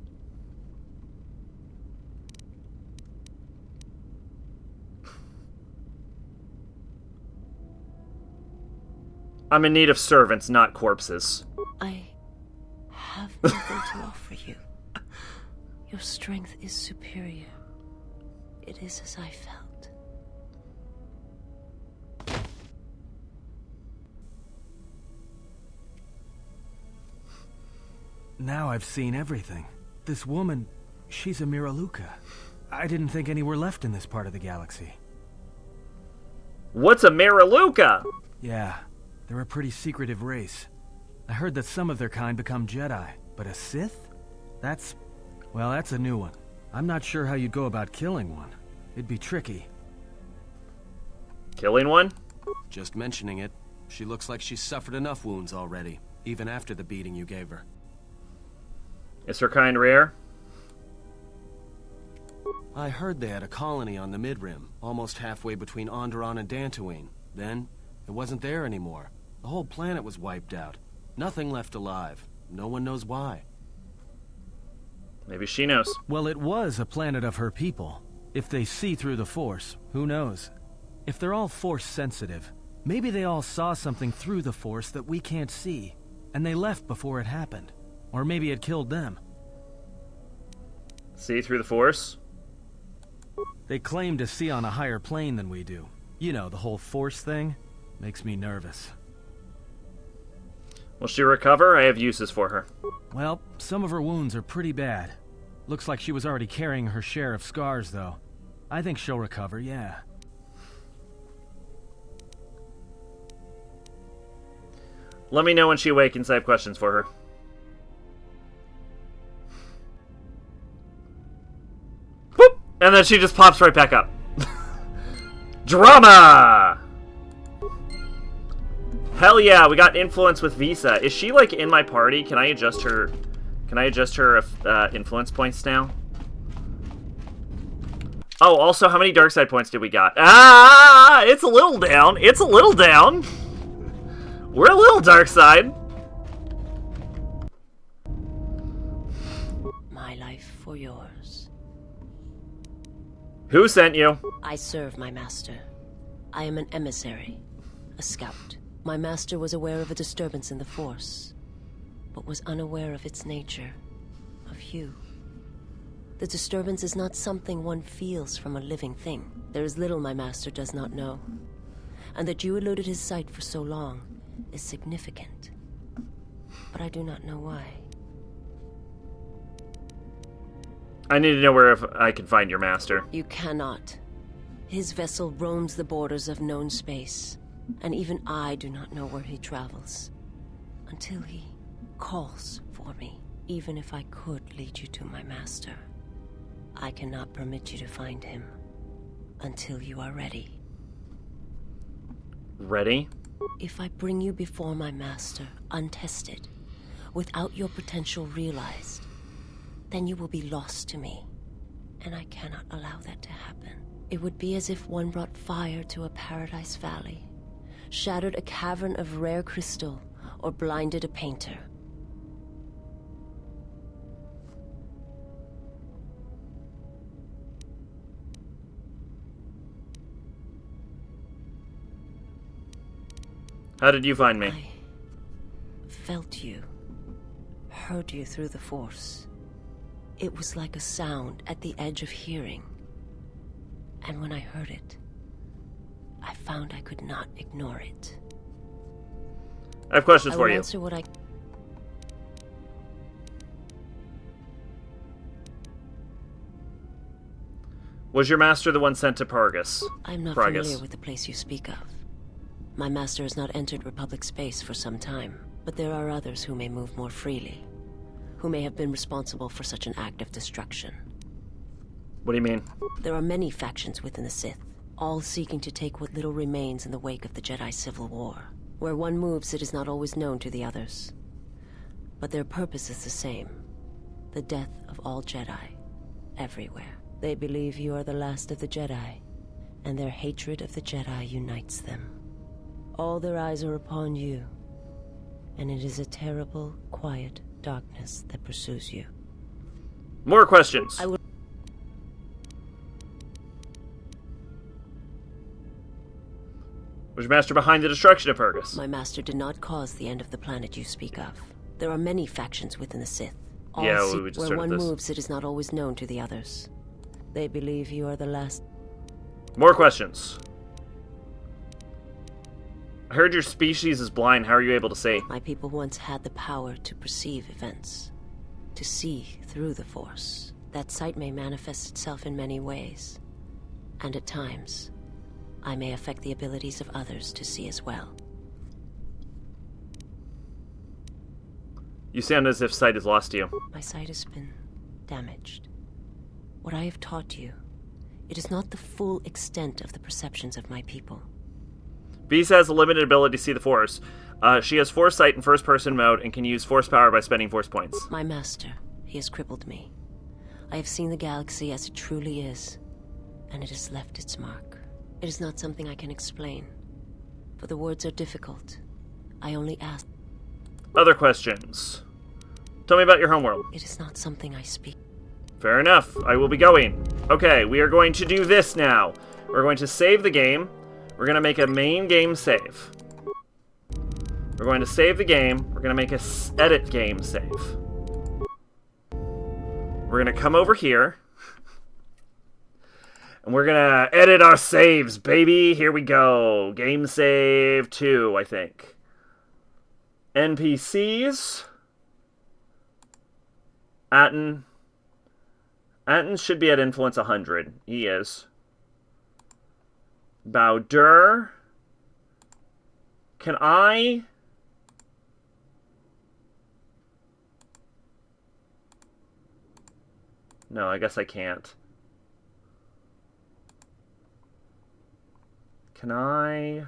I'm in need of servants, not corpses. I have nothing to offer you. Your strength is superior. It is as I felt. Now I've seen everything. This woman, she's a Miraluka. I didn't think any were left in this part of the galaxy. What's a Miraluka? Yeah, they're a pretty secretive race. I heard that some of their kind become Jedi, but a Sith? That's a new one. I'm not sure how you'd go about killing one. It'd be tricky. Killing one? Just mentioning it, she looks like she's suffered enough wounds already, even after the beating you gave her. Is her kind rare? I heard they had a colony on the Mid-Rim, almost halfway between Onderon and Dantooine. Then, it wasn't there anymore. The whole planet was wiped out. Nothing left alive. No one knows why. Maybe she knows. Well, it was a planet of her people. If they see through the Force, who knows? If they're all Force sensitive, maybe they all saw something through the Force that we can't see, and they left before it happened. Or maybe it killed them. See through the Force? They claim to see on a higher plane than we do. You know, the whole Force thing makes me nervous. Will she recover? I have uses for her. Well, some of her wounds are pretty bad. Looks like she was already carrying her share of scars, though. I think she'll recover, yeah. Let me know when she awakens. I have questions for her. Boop! And then she just pops right back up. Drama! Hell yeah, we got influence with Visa. Is she, like, in my party? Can I adjust her... Can I adjust her influence points now? Oh, also, how many dark side points did we got? Ah! It's a little down. It's a little down. We're a little dark side. My life for yours. Who sent you? I serve my master. I am an emissary, a scout. My master was aware of a disturbance in the Force, but was unaware of its nature, of you. The disturbance is not something one feels from a living thing. There is little my master does not know, and that you eluded his sight for so long is significant. But I do not know why. I need to know where if I can find your master. You cannot. His vessel roams the borders of known space, and even I do not know where he travels. Until he calls for me. Even if I could lead you to my master, I cannot permit you to find him until you are ready. Ready? If I bring you before my master, untested, without your potential realized, then you will be lost to me, and I cannot allow that to happen. It would be as if one brought fire to a paradise valley, shattered a cavern of rare crystal, or blinded a painter. How did you find me? I felt you, heard you through the Force. It was like a sound at the edge of hearing. And when I heard it, I found I could not ignore it. I have questions I for will you. answer what I... Was your master the one sent to Paragus? I'm not familiar with the place you speak of. My master has not entered Republic space for some time, but there are others who may move more freely, who may have been responsible for such an act of destruction. What do you mean? There are many factions within the Sith, all seeking to take what little remains in the wake of the Jedi Civil War. Where one moves, it is not always known to the others. But their purpose is the same. The death of all Jedi, everywhere. They believe you are the last of the Jedi, and their hatred of the Jedi unites them. All their eyes are upon you, and it is a terrible, quiet darkness that pursues you. More questions. I will... Was your master behind the destruction of Paragus? My master did not cause the end of the planet you speak of. There are many factions within the Sith. All Yeah, seek we just where started one this. moves, it is not always known to the others. They believe you are the last... More questions. I heard your species is blind. How are you able to see? My people once had the power to perceive events, to see through the Force. That sight may manifest itself in many ways, and at times, I may affect the abilities of others to see as well. You sound as if sight has lost you. My sight has been damaged. What I have taught you, it is not the full extent of the perceptions of my people. Beast has a limited ability to see the Force. She has Force sight in first-person mode and can use Force power by spending Force points. My master, he has crippled me. I have seen the galaxy as it truly is, and it has left its mark. It is not something I can explain, for the words are difficult. I only ask... Other questions. Tell me about your homeworld. It is not something I speak. Fair enough. I will be going. Okay, we are going to do this now. We're going to save the game. We're going to make a main game save. We're going to save the game. We're going to make a edit game save. We're going to come over here. And we're going to edit our saves, baby. Here we go. Game save 2, I think. NPCs. Atten. Atten should be at influence 100. He is. Bowder. Can I... No, I guess I can't. Can I...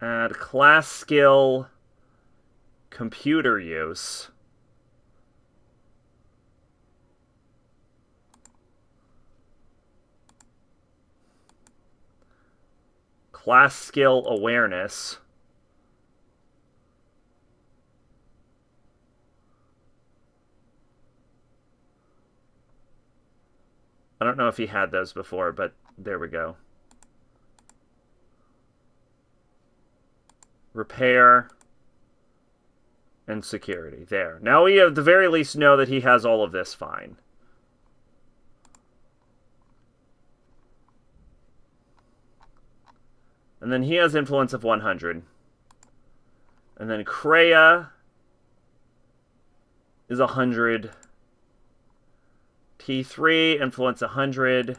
Add class skill... Computer use. Class skill awareness. I don't know if he had those before, but there we go. Repair and security. There. Now we at the very least know that he has all of this fine. And then he has influence of 100. And then Kreia is 100. T3, influence 100.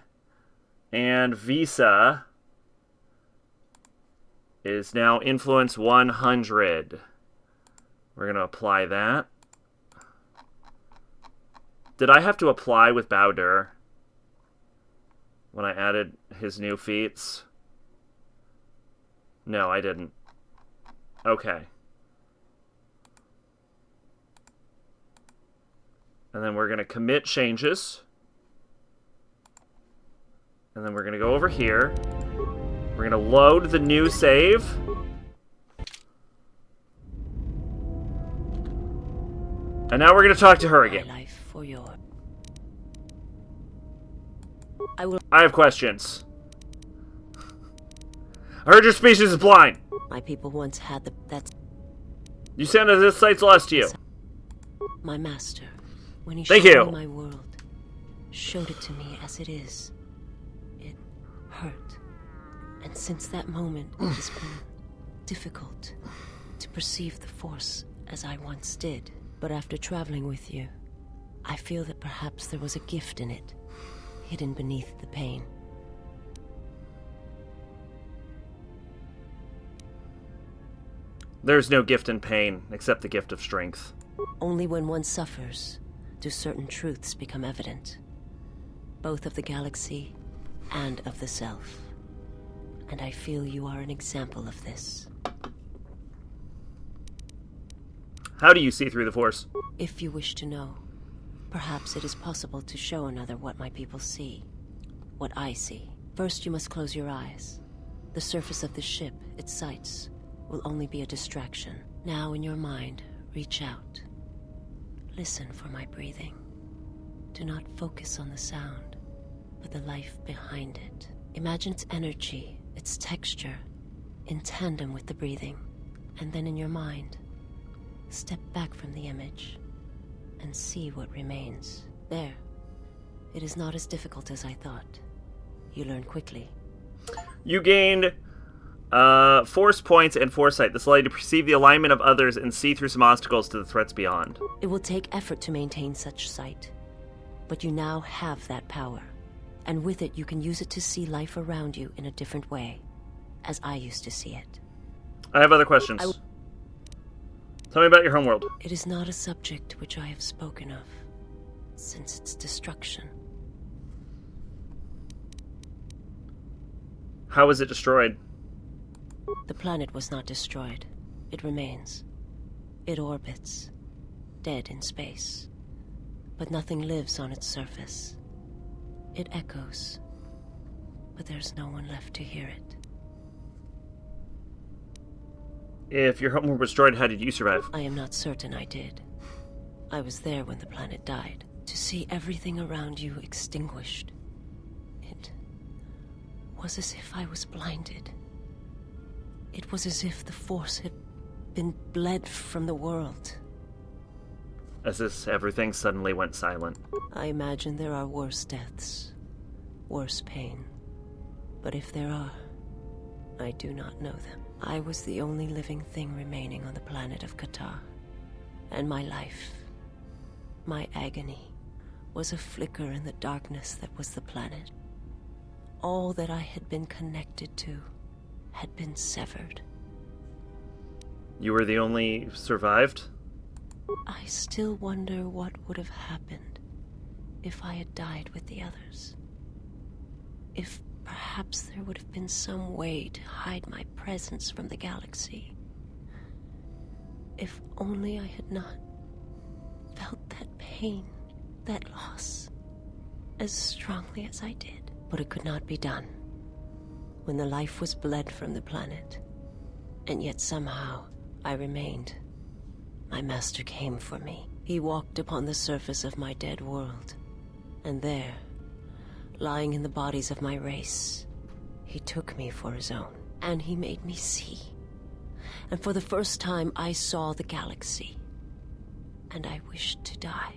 And Visa is now influence 100. We're going to apply that. Did I have to apply with Bowder when I added his new feats? No, I didn't. Okay. And then we're going to commit changes. And then we're going to go over here. We're going to load the new save. And now we're going to talk to her again. Life for your... I have questions. I heard your species is blind. My people once had that... You said that this site's lost to you. My master, when he Thank showed you. me my world, showed it to me as it is. It hurt. And since that moment, it has been difficult to perceive the Force as I once did. But after traveling with you, I feel that perhaps there was a gift in it, hidden beneath the pain. There's no gift in pain, except the gift of strength. Only when one suffers do certain truths become evident, both of the galaxy and of the self. And I feel you are an example of this. How do you see through the Force? If you wish to know, perhaps it is possible to show another what my people see, what I see. First, you must close your eyes. The surface of the ship, its sights, will only be a distraction. Now, in your mind, reach out. Listen for my breathing. Do not focus on the sound, but the life behind it. Imagine its energy, its texture, in tandem with the breathing. And then in your mind, step back from the image and see what remains. There. It is not as difficult as I thought. You learn quickly. You gained Force points and Foresight. This allows you to perceive the alignment of others and see through some obstacles to the threats beyond. It will take effort to maintain such sight, but you now have that power. And with it, you can use it to see life around you in a different way, as I used to see it. I have other questions. Tell me about your homeworld. It is not a subject which I have spoken of since its destruction. How was it destroyed? The planet was not destroyed. It remains. It orbits, dead in space. But nothing lives on its surface. It echoes, but there's no one left to hear it. If your homeworld was destroyed, how did you survive? I am not certain I did. I was there when the planet died. To see everything around you extinguished. It was as if I was blinded. It was as if the Force had been bled from the world. As if everything suddenly went silent. I imagine there are worse deaths, worse pain. But if there are, I do not know them. I was the only living thing remaining on the planet of Qatar. And my life, my agony, was a flicker in the darkness that was the planet. All that I had been connected to had been severed. You were the only survived? I still wonder what would have happened if I had died with the others. If perhaps there would have been some way to hide my presence from the galaxy. If only I had not felt that pain, that loss, as strongly as I did. But it could not be done. When the life was bled from the planet, and yet somehow I remained. My master came for me. He walked upon the surface of my dead world, and there, lying in the bodies of my race, he took me for his own, and he made me see. And for the first time, I saw the galaxy, and I wished to die.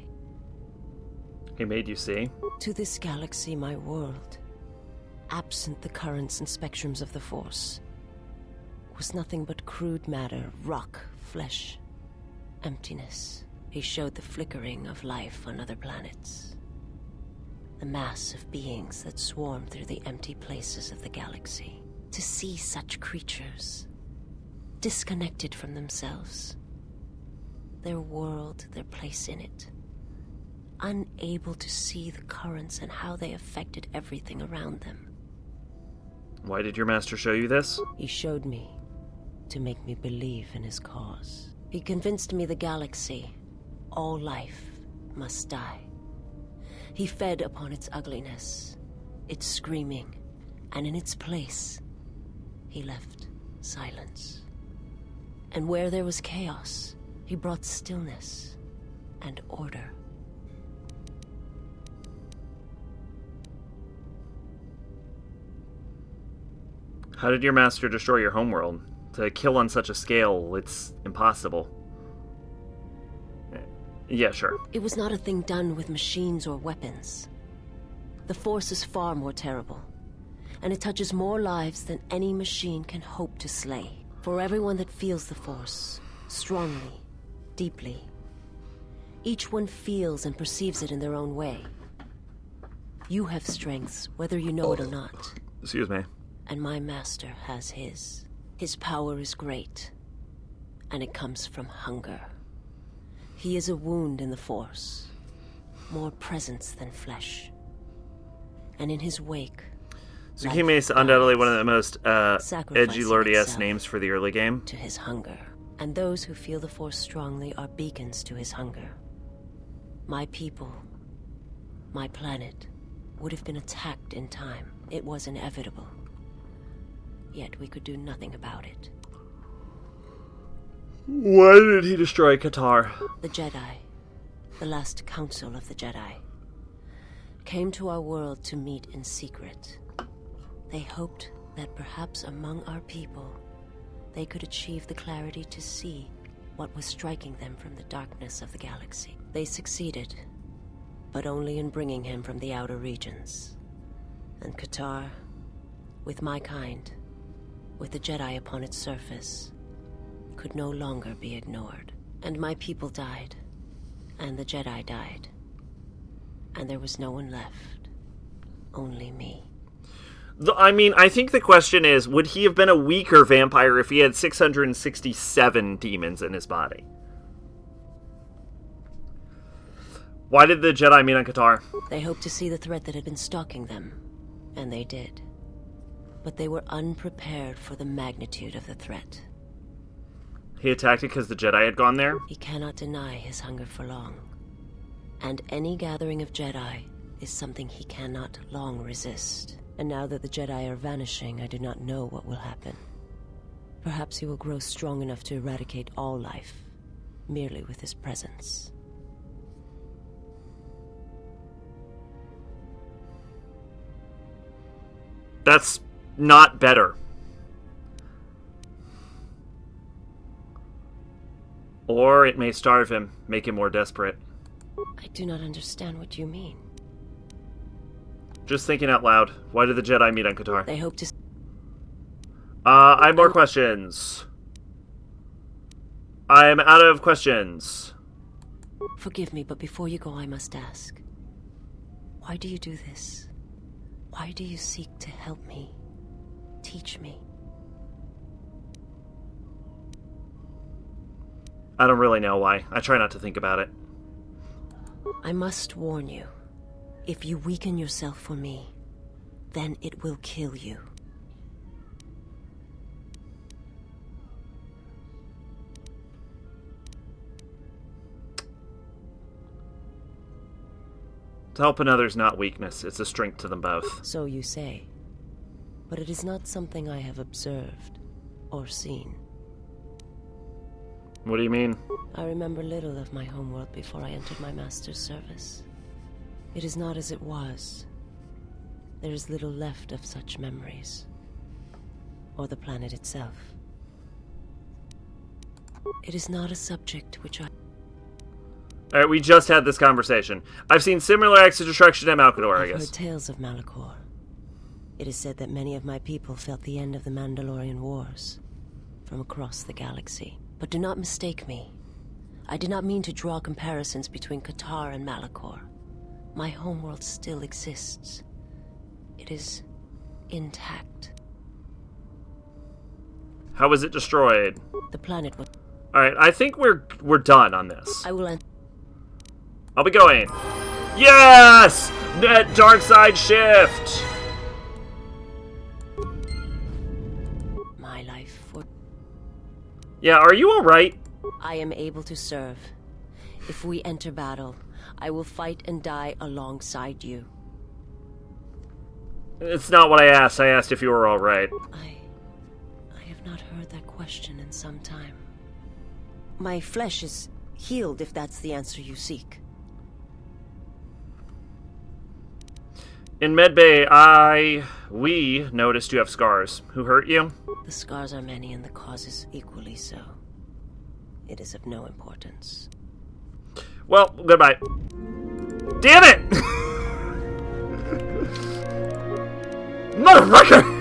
He made you see? To this galaxy, my world, absent the currents and spectrums of the Force, was nothing but crude matter, rock, flesh, emptiness. He showed the flickering of life on other planets. The mass of beings that swarm through the empty places of the galaxy. To see such creatures, disconnected from themselves, their world, their place in it, unable to see the currents and how they affected everything around them. Why did your master show you this? He showed me to make me believe in his cause. He convinced me the galaxy, all life, must die. He fed upon its ugliness, its screaming, and in its place, he left silence. And where there was chaos, he brought stillness and order. How did your master destroy your homeworld? To kill on such a scale, it's impossible. Yeah, sure. It was not a thing done with machines or weapons. The Force is far more terrible, and it touches more lives than any machine can hope to slay. For everyone that feels the Force, strongly, deeply, each one feels and perceives it in their own way. You have strengths, whether you know it or not. Excuse me. And my master has his. His power is great, and it comes from hunger. He is a wound in the Force, more presence than flesh. And in his wake... Tsukime is undoubtedly one of the most sacrificing edgy-lordy-ass itself names for the early game. to his hunger. And those who feel the Force strongly are beacons to his hunger. My people, my planet, would have been attacked in time. It was inevitable. Yet we could do nothing about it. Why did he destroy Qatar? The Jedi, the last council of the Jedi, came to our world to meet in secret. They hoped that perhaps among our people, they could achieve the clarity to see what was striking them from the darkness of the galaxy. They succeeded, but only in bringing him from the outer regions. And Qatar, with my kind, with the Jedi upon its surface, could no longer be ignored. And my people died, and the Jedi died. And there was no one left. Only me. I mean, I think the question is, would he have been a weaker vampire if he had 667 demons in his body? Why did the Jedi meet on Qatar? They hoped to see the threat that had been stalking them, and they did. But they were unprepared for the magnitude of the threat. He attacked it because the Jedi had gone there? He cannot deny his hunger for long. And any gathering of Jedi is something he cannot long resist. And now that the Jedi are vanishing, I do not know what will happen. Perhaps he will grow strong enough to eradicate all life, merely with his presence. That's not better. Or it may starve him, make him more desperate. I do not understand what you mean. Just thinking out loud. Why did the Jedi meet on Qatar? They hope to... I have more questions. I'm out of questions. Forgive me, but before you go, I must ask. Why do you do this? Why do you seek to help me? Teach me? I don't really know why. I try not to think about it. I must warn you. If you weaken yourself for me, then it will kill you. To help another's not weakness. It's a strength to them both. So you say. But it is not something I have observed or seen. What do you mean? I remember little of my homeworld before I entered my master's service. It is not as it was. There is little left of such memories. Or the planet itself. It is not a subject which I... Alright, we just had this conversation. I've seen similar acts of destruction at Malkador, I I've guess. heard tales of Malachor. It is said that many of my people felt the end of the Mandalorian Wars from across the galaxy. But do not mistake me. I did not mean to draw comparisons between Qatar and Malachor. My homeworld still exists. It is intact. How was it destroyed? The planet was... Alright, I think we're done on this. I will end... I'll be going. Yes! Net dark side shift! My life for... Yeah, are you alright? I am able to serve. If we enter battle, I will fight and die alongside you. It's not what I asked. I asked if you were alright. I have not heard that question in some time. My flesh is healed, if that's the answer you seek. In Medbay, we noticed you have scars. Who hurt you? The scars are many and the causes equally so. It is of no importance. Well, goodbye. Damn it! Motherfucker!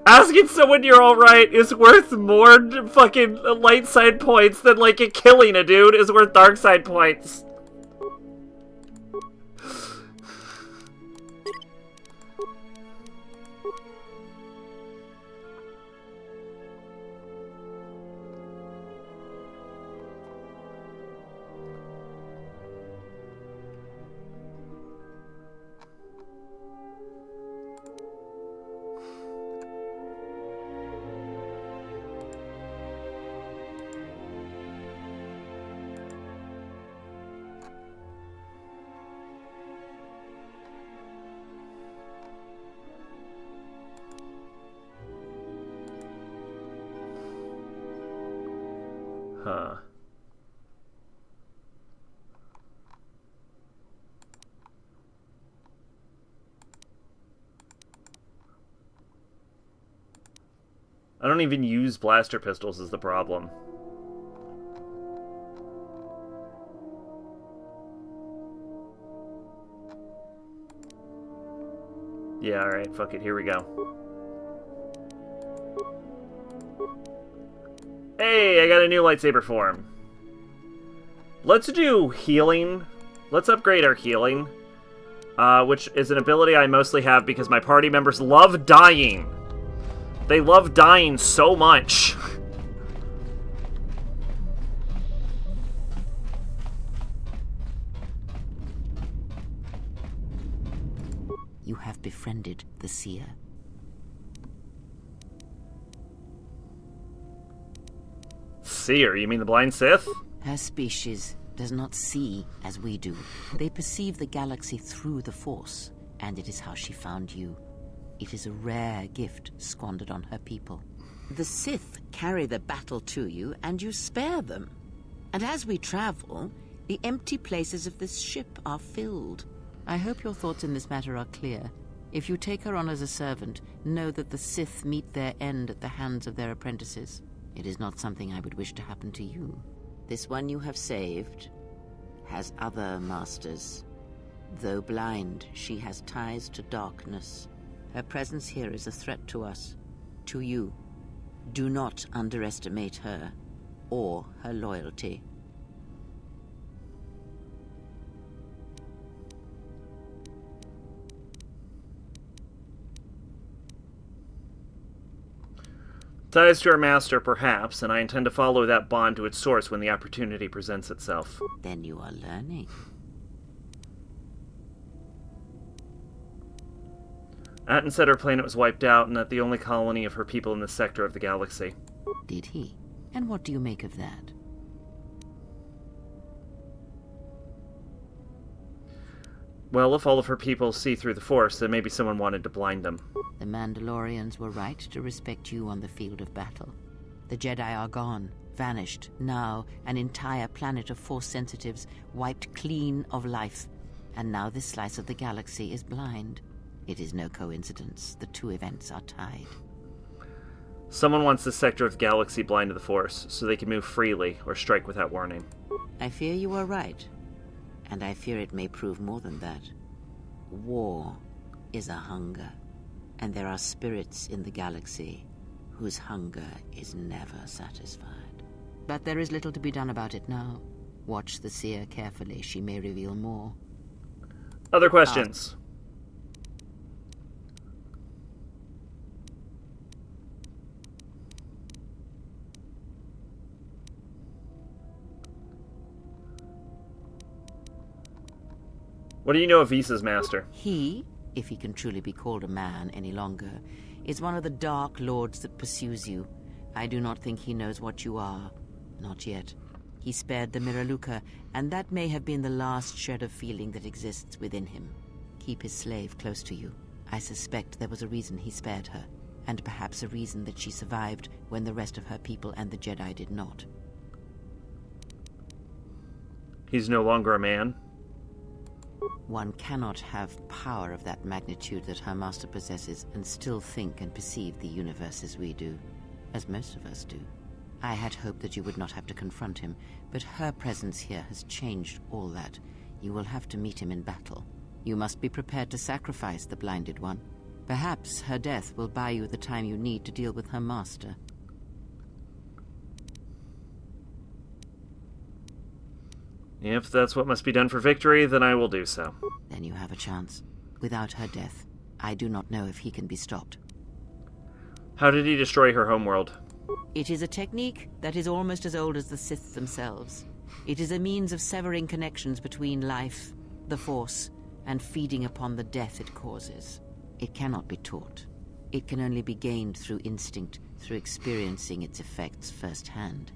Asking someone you're alright is worth more fucking light side points than, like, killing a dude is worth dark side points. Huh. I don't even use blaster pistols is the problem. Yeah, alright, fuck it, here we go. Hey, I got a new lightsaber form. Let's do healing. Let's upgrade our healing. Which is an ability I mostly have because my party members love dying. They love dying so much. You have befriended the seer. Seer? You mean the blind Sith? Her species does not see as we do. They perceive the galaxy through the Force, and it is how she found you. It is a rare gift squandered on her people. The Sith carry the battle to you, and you spare them. And as we travel, the empty places of this ship are filled. I hope your thoughts in this matter are clear. If you take her on as a servant, know that the Sith meet their end at the hands of their apprentices. It is not something I would wish to happen to you. This one you have saved has other masters. Though blind, she has ties to darkness. Her presence here is a threat to us, to you. Do not underestimate her or her loyalty. Ties to our master, perhaps, and I intend to follow that bond to its source when the opportunity presents itself. Then you are learning. Atten said her planet was wiped out and that the only colony of her people in this sector of the galaxy. Did he? And what do you make of that? Well, if all of her people see through the Force, then maybe someone wanted to blind them. The Mandalorians were right to respect you on the field of battle. The Jedi are gone, vanished. Now, an entire planet of Force sensitives wiped clean of life. And now this slice of the galaxy is blind. It is no coincidence. The two events are tied. Someone wants this sector of the galaxy blind to the Force, so they can move freely or strike without warning. I fear you are right. And I fear it may prove more than that. War is a hunger. And there are spirits in the galaxy whose hunger is never satisfied. But there is little to be done about it now. Watch the seer carefully. She may reveal more. Other questions? What do you know of Visa's master? He, if he can truly be called a man any longer, is one of the dark lords that pursues you. I do not think he knows what you are. Not yet. He spared the Miraluka, and that may have been the last shred of feeling that exists within him. Keep his slave close to you. I suspect there was a reason he spared her, and perhaps a reason that she survived when the rest of her people and the Jedi did not. He's no longer a man? One cannot have power of that magnitude that her master possesses and still think and perceive the universe as we do, as most of us do. I had hoped that you would not have to confront him, but her presence here has changed all that. You will have to meet him in battle. You must be prepared to sacrifice the blinded one. Perhaps her death will buy you the time you need to deal with her master. If that's what must be done for victory, then I will do so. Then you have a chance. Without her death, I do not know if he can be stopped. How did he destroy her homeworld? It is a technique that is almost as old as the Sith themselves. It is a means of severing connections between life, the Force, and feeding upon the death it causes. It cannot be taught. It can only be gained through instinct, through experiencing its effects firsthand.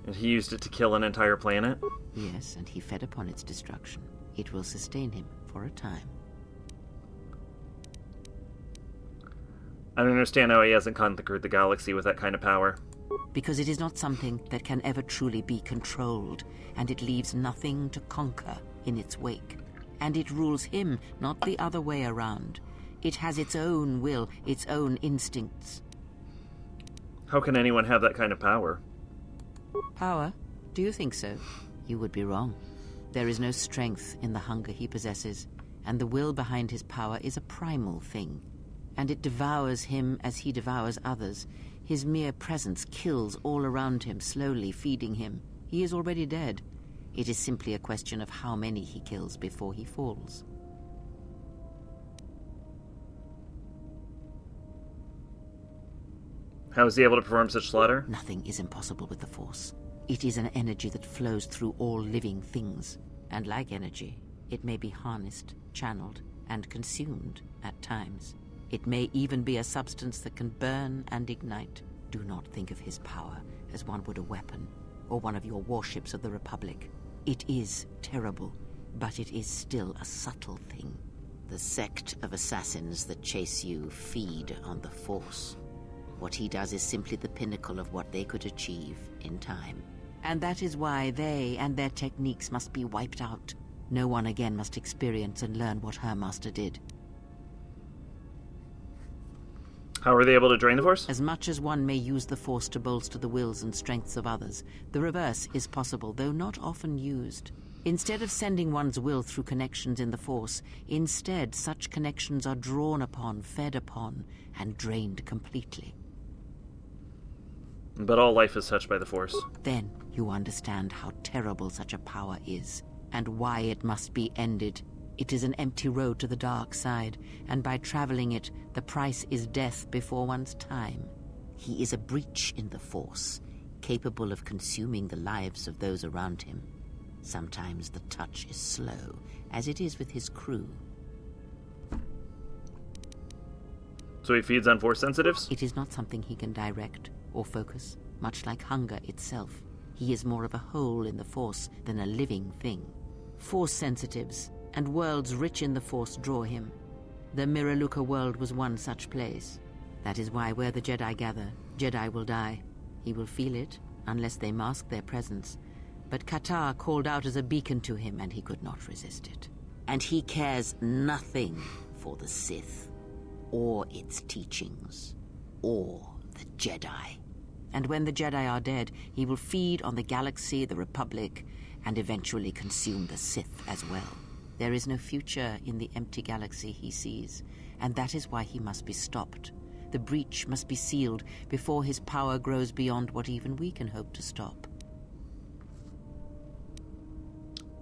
And he used it to kill an entire planet? Yes, and he fed upon its destruction. It will sustain him for a time. I don't understand how he hasn't conquered the galaxy with that kind of power. Because it is not something that can ever truly be controlled, and it leaves nothing to conquer in its wake. And it rules him, not the other way around. It has its own will, its own instincts. How can anyone have that kind of power? Power? Do you think so? You would be wrong. There is no strength in the hunger he possesses, and the will behind his power is a primal thing. And it devours him as he devours others. His mere presence kills all around him, slowly feeding him. He is already dead. It is simply a question of how many he kills before he falls. How is he able to perform such slaughter? Nothing is impossible with the Force. It is an energy that flows through all living things. And like energy, it may be harnessed, channeled, and consumed at times. It may even be a substance that can burn and ignite. Do not think of his power as one would a weapon, or one of your warships of the Republic. It is terrible, but it is still a subtle thing. The sect of assassins that chase you feed on the Force. What he does is simply the pinnacle of what they could achieve in time. And that is why they and their techniques must be wiped out. No one again must experience and learn what her master did. How are they able to drain the Force? As much as one may use the Force to bolster the wills and strengths of others, the reverse is possible, though not often used. Instead of sending one's will through connections in the Force, instead such connections are drawn upon, fed upon, and drained completely. But all life is touched by the Force. Then you understand how terrible such a power is, and why it must be ended. It is an empty road to the dark side, and by traveling it, the price is death before one's time. He is a breach in the Force, capable of consuming the lives of those around him. Sometimes the touch is slow, as it is with his crew. So he feeds on Force sensitives? It is not something he can direct or focus, much like hunger itself. He is more of a hole in the Force than a living thing. Force sensitives and worlds rich in the Force draw him. The Miraluka world was one such place. That is why where the Jedi gather, Jedi will die. He will feel it, unless they mask their presence. But Qatar called out as a beacon to him, and he could not resist it. And he cares nothing for the Sith, or its teachings, or the Jedi. And when the Jedi are dead, he will feed on the galaxy, the Republic, and eventually consume the Sith as well. There is no future in the empty galaxy he sees, and that is why he must be stopped. The breach must be sealed before his power grows beyond what even we can hope to stop.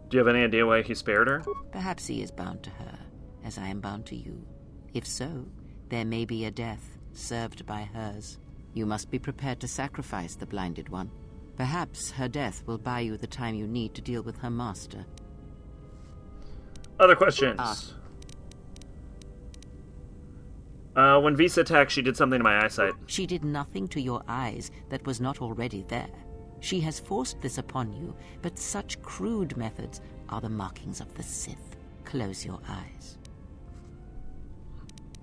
Do you have any idea why he spared her? Perhaps he is bound to her, as I am bound to you. If so, there may be a death served by hers. You must be prepared to sacrifice the Blinded One. Perhaps her death will buy you the time you need to deal with her master. Other questions? When Visa attacked, she did something to my eyesight. She did nothing to your eyes that was not already there. She has forced this upon you, but such crude methods are the markings of the Sith. Close your eyes.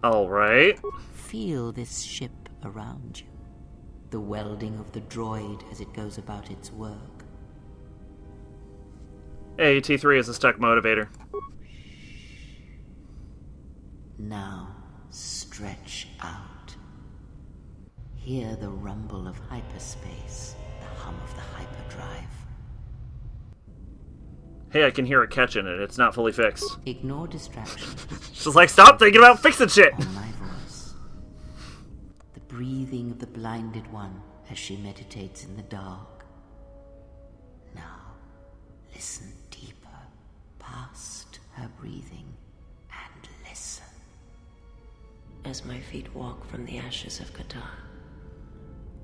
All right. Feel this ship around you. The welding of the droid as it goes about its work. Hey, T3 is a stuck motivator. Now, stretch out. Hear the rumble of hyperspace, the hum of the hyperdrive. Hey, I can hear a catch in it. It's not fully fixed. Ignore distractions. She's like, stop thinking about fixing shit! On my voice. The breathing of the Blinded One as she meditates in the dark. Now, listen deeper, past her breathing, and listen. As my feet walk from the ashes of Qatar,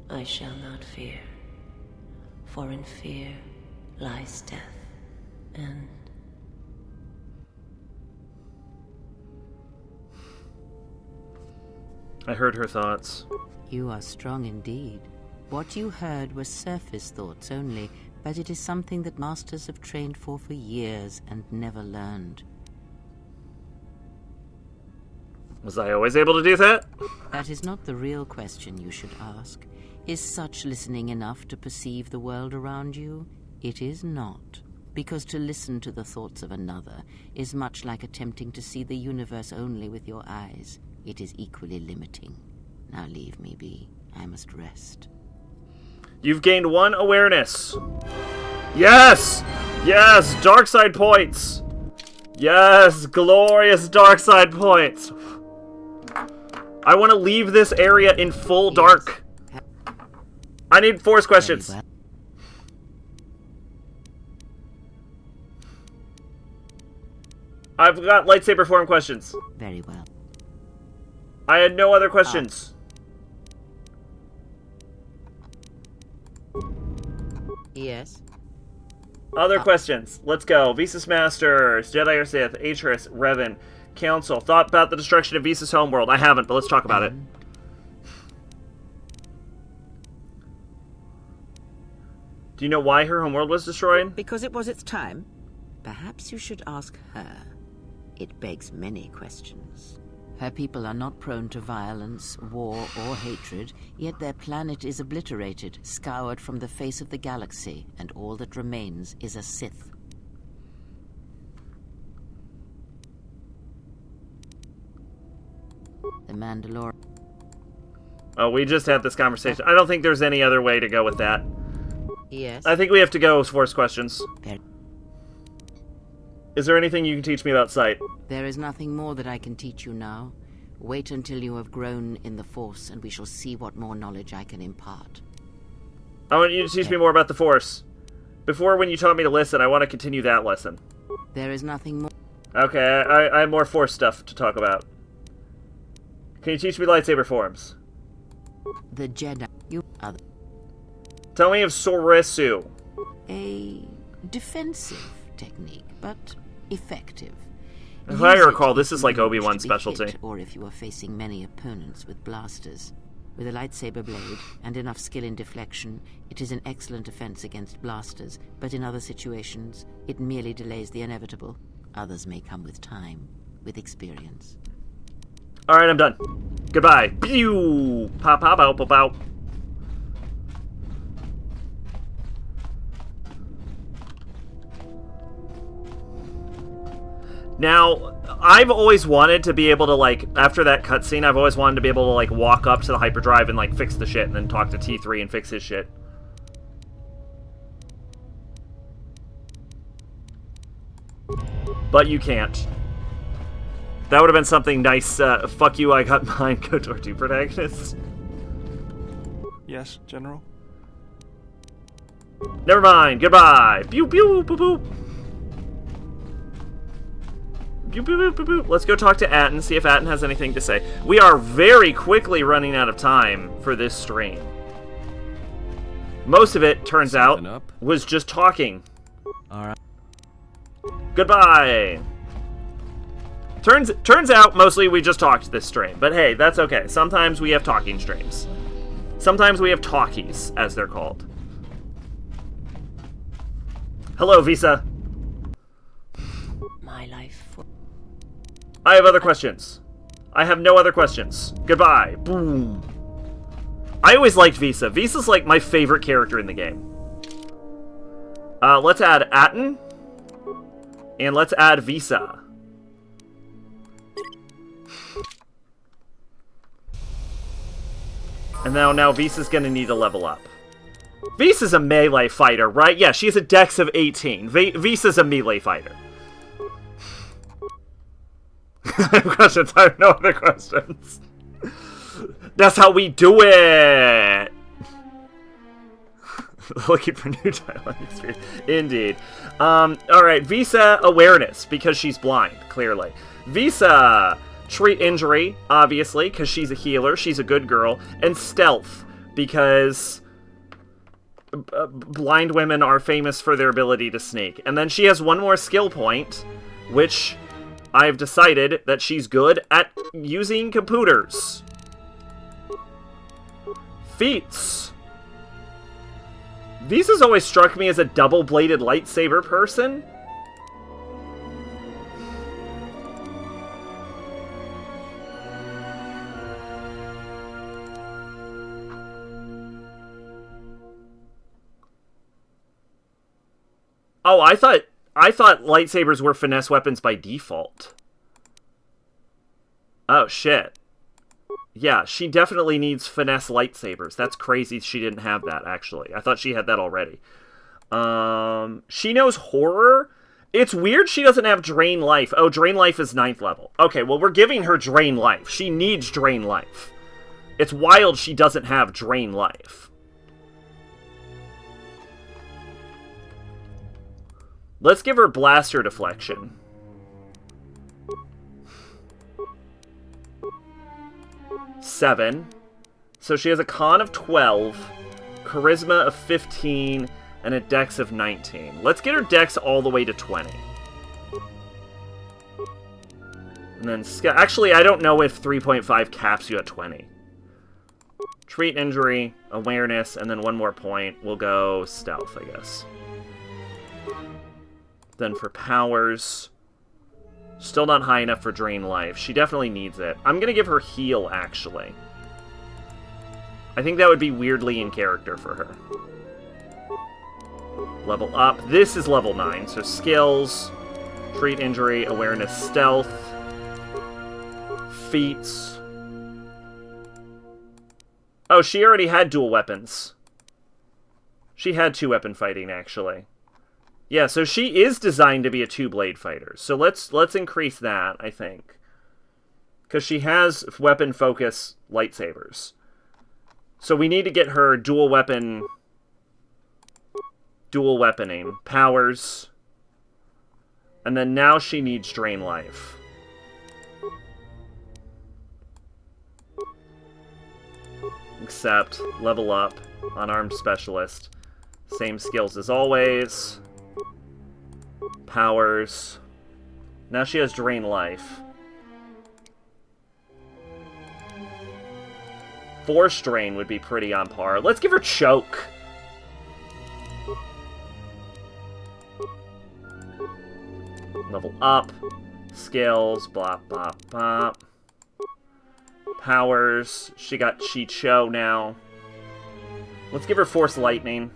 I shall not fear, for in fear lies death, and I heard her thoughts. you are strong indeed. What you heard was surface thoughts only, but it is something that masters have trained for years and never learned. Was I always able to do that? That is not the real question you should ask. Is such listening enough to perceive the world around you? It is not. Because to listen to the thoughts of another is much like attempting to see the universe only with your eyes. It is equally limiting. Now leave me be. I must rest. You've gained 1 awareness. Yes! Yes! Dark side points! Yes! Glorious dark side points! I want to leave this area in full dark. I need force questions. Very well. I've got lightsaber form questions. Very well. I had no other questions. Yes? Other questions. Let's go. Visas Masters, Jedi or Sith, Atris, Revan, Council. Thought about the destruction of Visas homeworld. I haven't, but let's talk about it. Do you know why her homeworld was destroyed? Because it was its time. Perhaps you should ask her. It begs many questions. Her people are not prone to violence, war, or hatred, yet their planet is obliterated, scoured from the face of the galaxy, and all that remains is a Sith. The Mandalorian. Oh, we just had this conversation. I don't think there's any other way to go with that. Yes. I think we have to go with force questions. There Is there anything you can teach me about sight? There is nothing more that I can teach you now. Wait until you have grown in the Force, and we shall see what more knowledge I can impart. I want you to teach me more about the force. Before, when you taught me to listen, I want to continue that lesson. There is nothing more. Okay, I have more force stuff to talk about. Can you teach me lightsaber forms? The Jedi. You are Tell me of Sorisu. a defensive technique, but effective. If I Use it recall, this if is you like wish Obi-Wan's to be specialty. hit, or if you are facing many opponents with blasters. With a lightsaber blade and enough skill in deflection, it is an excellent defense against blasters, but in other situations, it merely delays the inevitable. Others may come with time, with experience. Alright, I'm done. Goodbye. Pew! Pow, pow, pow, pow, pow. Now, I've always wanted to be able to, like, after that cutscene, I've always wanted to be able to, like, walk up to the hyperdrive and, like, fix the shit, and then talk to T3 and fix his shit. But you can't. That would have been something nice. Fuck you, I got mine. Go toward two protagonists. Yes, General? Never mind. Goodbye. Pew pew boop boop. Pew pew boop boop boop. Let's go talk to Atten, see if Atten has anything to say. We are very quickly running out of time for this stream. Most of it, turns out, was just talking. Alright. Goodbye. Turns out, mostly we just talked this stream. But hey, that's okay. Sometimes we have talking streams. Sometimes we have talkies, as they're called. Hello, Visa. My life. I have other questions. I have no other questions. Goodbye. Boom. I always liked Visa. Visa's like my favorite character in the game. Let's add Atten. And let's add Visa. And now Visa's gonna need to level up. Visa's a melee fighter, right? Yeah, she has a dex of 18. Visa's a melee fighter. I have questions. I have no other questions. That's how we do it! Looking for new dialogue experience. Indeed. Alright, Visa awareness, because she's blind, clearly. Visa treat injury, obviously, because she's a healer, she's a good girl. And stealth, because blind women are famous for their ability to sneak. And then she has one more skill point, which I've decided that she's good at using computers. Feats. Visa's always struck me as a double-bladed lightsaber person. Oh, I thought lightsabers were finesse weapons by default. Oh, shit. Yeah, she definitely needs finesse lightsabers. That's crazy she didn't have that, actually. I thought she had that already. She knows horror? It's weird she doesn't have Drain Life. Oh, Drain Life is 9th level. Okay, well, we're giving her Drain Life. She needs Drain Life. It's wild she doesn't have Drain Life. Let's give her Blaster Deflection. Seven. So she has a con of 12, charisma of 15, and a dex of 19. Let's get her dex all the way to 20. And then, actually, I don't know if 3.5 caps you at 20. Treat injury, awareness, and then one more point. We'll go stealth, I guess. Then for powers, still not high enough for Drain Life. She definitely needs it. I'm going to give her heal, actually. I think that would be weirdly in character for her. Level up. This is level 9, so skills, treat injury, awareness, stealth, feats. Oh, she already had dual weapons. She had 2-weapon fighting, actually. Yeah, so she is designed to be a 2-blade fighter. So let's increase that, I think. Because she has weapon focus lightsabers. So we need to get her dual weaponing. Powers. And then now she needs Drain Life. Except, level up, unarmed specialist. Same skills as always. Powers. Now she has Drain Life. Force Drain would be pretty on par. Let's give her Choke. Level up. Skills. Blah, blah, blah. Powers. She got Chi-Cho now. Let's give her Force Lightning.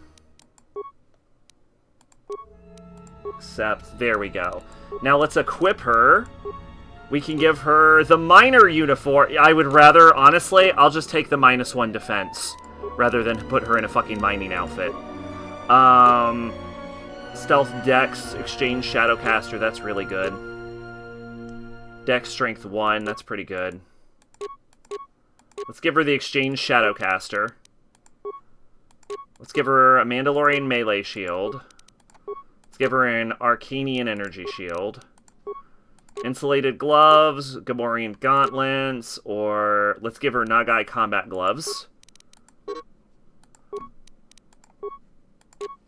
Except, there we go. Now let's equip her. We can give her the minor uniform. I would rather, honestly, I'll just take the -1 defense rather than put her in a fucking mining outfit. Stealth Dex, Exchange Shadowcaster, that's really good. Dex Strength 1, that's pretty good. Let's give her the Exchange Shadowcaster. Let's give her a Mandalorian Melee Shield. Let's give her an Arcanian Energy Shield. Insulated Gloves, Gamorrean Gauntlets, or let's give her Nagai Combat Gloves.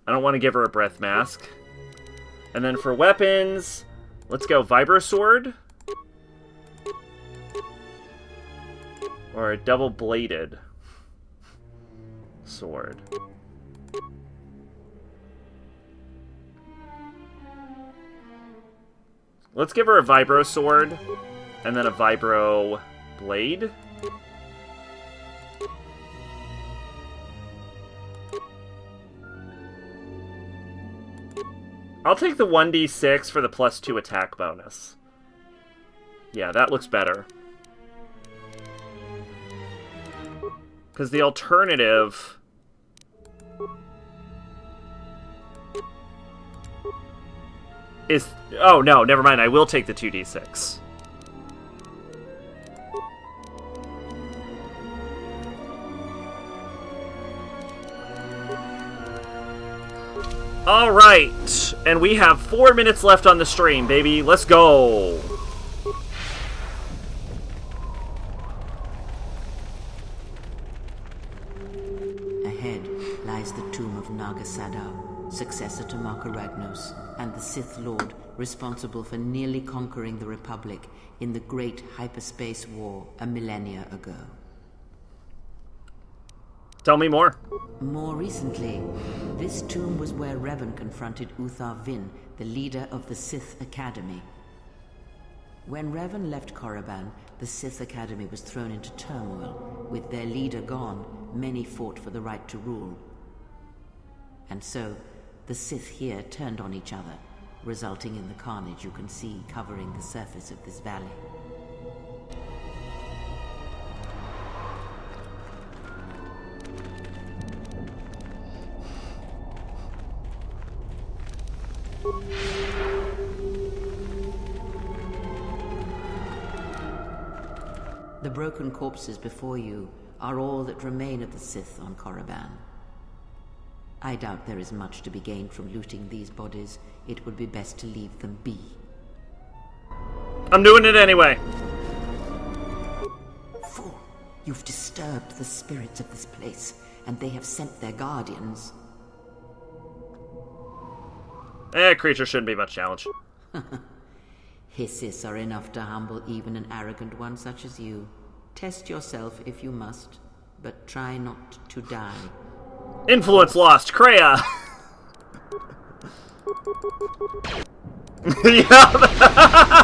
I don't want to give her a Breath Mask. And then for weapons, let's go Vibro Sword. Or a double-bladed sword. Let's give her a Vibro Sword, and then a Vibro Blade. I'll take the 1d6 for the +2 attack bonus. Yeah, that looks better. Because the alternative... is... oh, no, never mind. I will take the 2d6. Alright, and we have 4 minutes left on the stream, baby. Let's go! Ahead lies the tomb of Naga Sadow, successor to Marka Ragnos, and the Sith Lord responsible for nearly conquering the Republic in the Great Hyperspace War a millennia ago. Tell me more. More recently, this tomb was where Revan confronted Uthar Vin, the leader of the Sith Academy. When Revan left Korriban, the Sith Academy was thrown into turmoil. With their leader gone, many fought for the right to rule. And so, the Sith here turned on each other, resulting in the carnage you can see covering the surface of this valley. The broken corpses before you are all that remain of the Sith on Korriban. I doubt there is much to be gained from looting these bodies. It would be best to leave them be. I'm doing it anyway. Fool! You've disturbed the spirits of this place, and they have sent their guardians. Creature shouldn't be much challenge. Hisses are enough to humble even an arrogant one such as you. Test yourself if you must, but try not to die. Influence lost, Kreia! Yeah!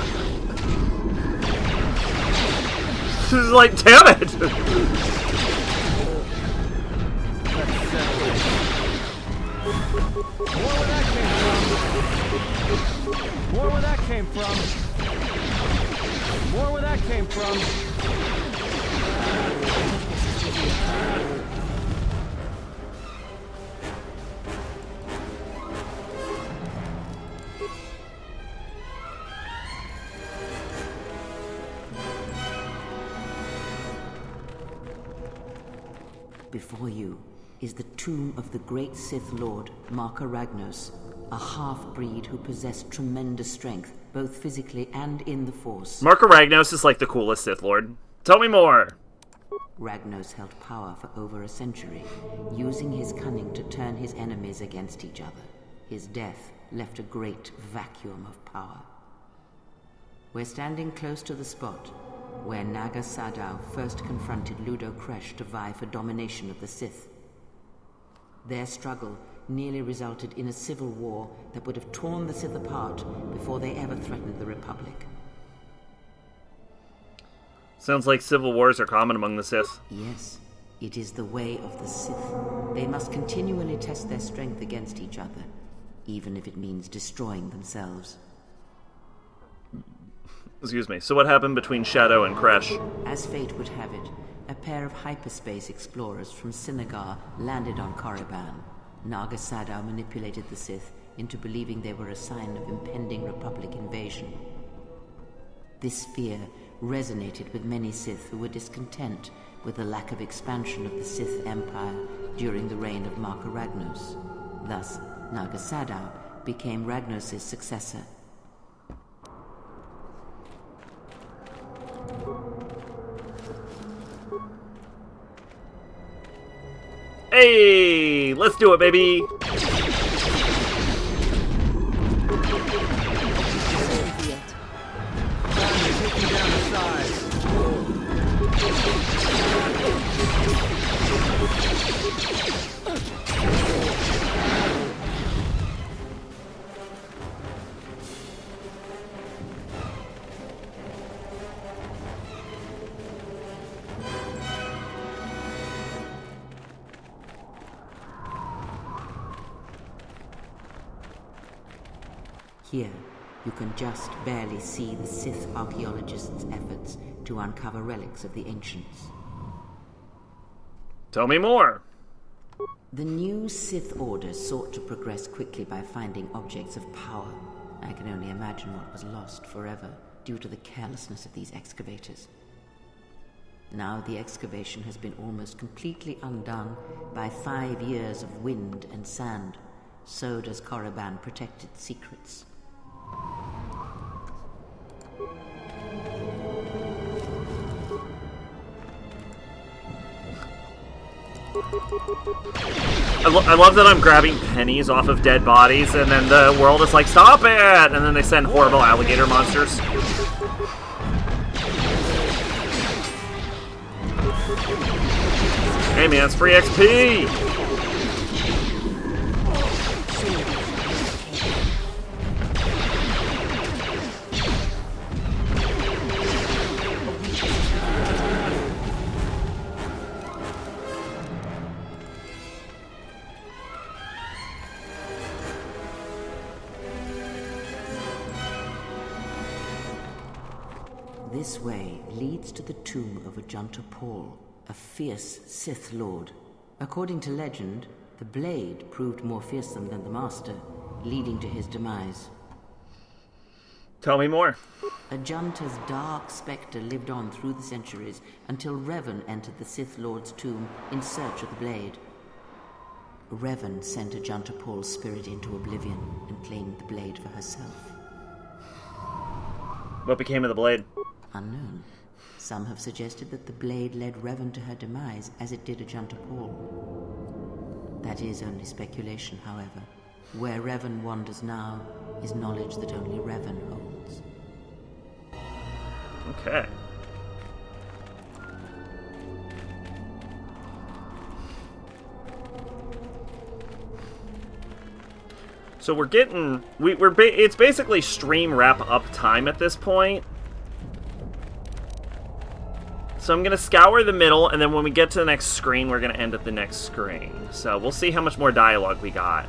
She's like, damn it! More where that came from. More where that came from. Before you is the tomb of the great Sith Lord, Marka Ragnos, a half-breed who possessed tremendous strength, both physically and in the Force. Marka Ragnos is like the coolest Sith Lord. Tell me more! Ragnos held power for over a century, using his cunning to turn his enemies against each other. His death left a great vacuum of power. We're standing close to the spot where Naga Sadow first confronted Ludo Kresh to vie for domination of the Sith. Their struggle nearly resulted in a civil war that would have torn the Sith apart before they ever threatened the Republic. Sounds like civil wars are common among the Sith. Yes, it is the way of the Sith. They must continually test their strength against each other, even if it means destroying themselves. Excuse me. So what happened between Shadow and Kresh? As fate would have it, a pair of hyperspace explorers from Sinagar landed on Korriban. Naga Sadow manipulated the Sith into believing they were a sign of impending Republic invasion. This fear resonated with many Sith who were discontent with the lack of expansion of the Sith Empire during the reign of Marka Ragnos. Thus, Naga Sadow became Ragnos' successor. Hey, let's do it, baby. Here, you can just barely see the Sith archaeologists' efforts to uncover relics of the ancients. Tell me more. The new Sith Order sought to progress quickly by finding objects of power. I can only imagine what was lost forever due to the carelessness of these excavators. Now the excavation has been almost completely undone by 5 years of wind and sand. So does Korriban protect its secrets. I love that I'm grabbing pennies off of dead bodies, and then the world is like, stop it! And then they send horrible alligator monsters. Hey man, it's free XP! This way leads to the tomb of Ajunta Paul, a fierce Sith Lord. According to legend, the blade proved more fearsome than the Master, leading to his demise. Tell me more. Ajunta's dark specter lived on through the centuries until Revan entered the Sith Lord's tomb in search of the blade. Revan sent Ajunta Paul's spirit into oblivion and claimed the blade for herself. What became of the blade? Unknown. Some have suggested that the blade led Revan to her demise, as it did Ajunta Paul. That is only speculation, however. Where Revan wanders now is knowledge that only Revan holds. Okay. So we're getting... it's basically stream wrap-up time at this point. So I'm going to scour the middle, and then when we get to the next screen, we're going to end at the next screen. So we'll see how much more dialogue we got.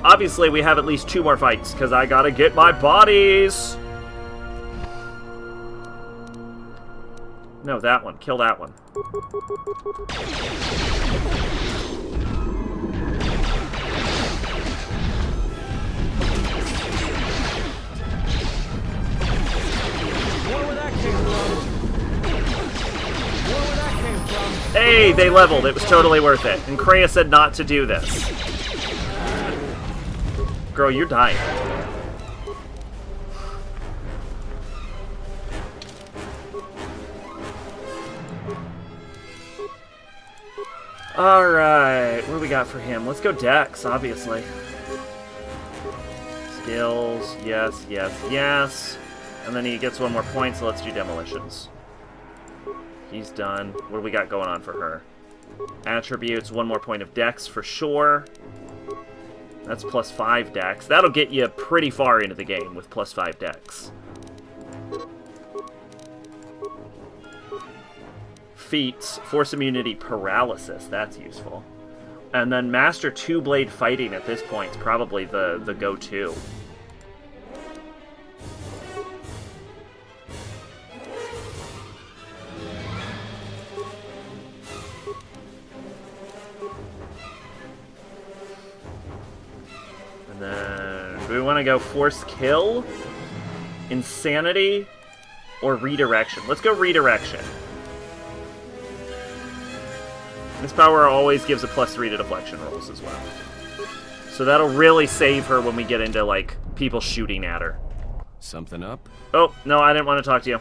Obviously, we have at least 2 more fights, because I gotta get my bodies! No, that one. Kill that one. Hey, they leveled. It was totally worth it. And Kreia said not to do this. Girl, you're dying. Alright, what do we got for him? Let's go Dex, obviously. Skills, yes, yes, yes. And then he gets 1 more point, so let's do demolitions. He's done. What do we got going on for her? Attributes, 1 more point of Dex for sure. That's +5 Dex. That'll get you pretty far into the game with +5 Dex. Feats, Force Immunity Paralysis. That's useful. And then Master 2-Blade Fighting at this point is probably the go-to. And then, do we want to go force kill, insanity, or redirection? Let's go redirection. This power always gives a +3 to deflection rolls as well. So that'll really save her when we get into, like, people shooting at her. Something up? Oh, no, I didn't want to talk to you.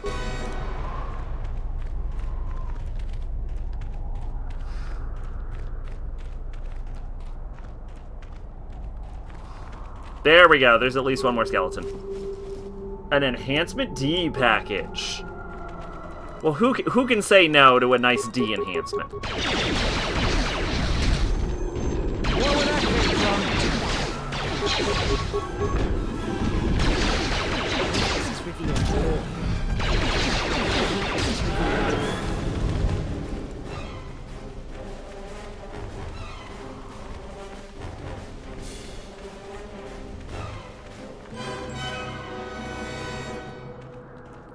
There we go. There's at least one more skeleton. An enhancement D package. Well, who can say no to a nice D enhancement?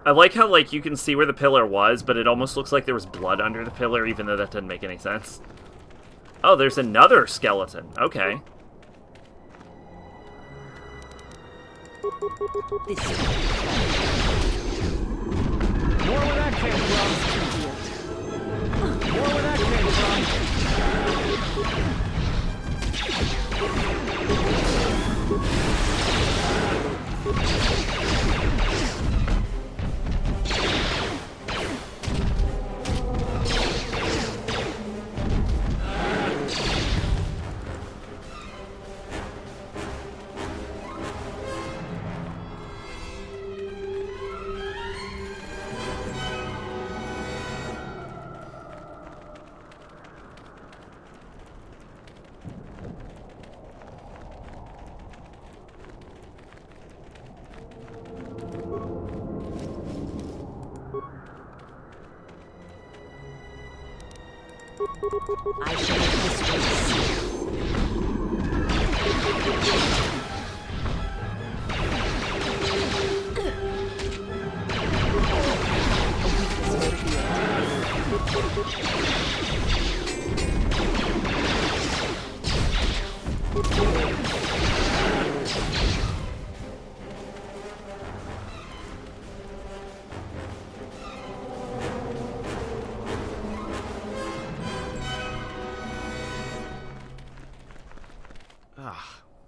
I like how, like, you can see where the pillar was, but it almost looks like there was blood under the pillar, even though that doesn't make any sense. Oh, there's another skeleton. Okay. This more where that came from. More where that I shall make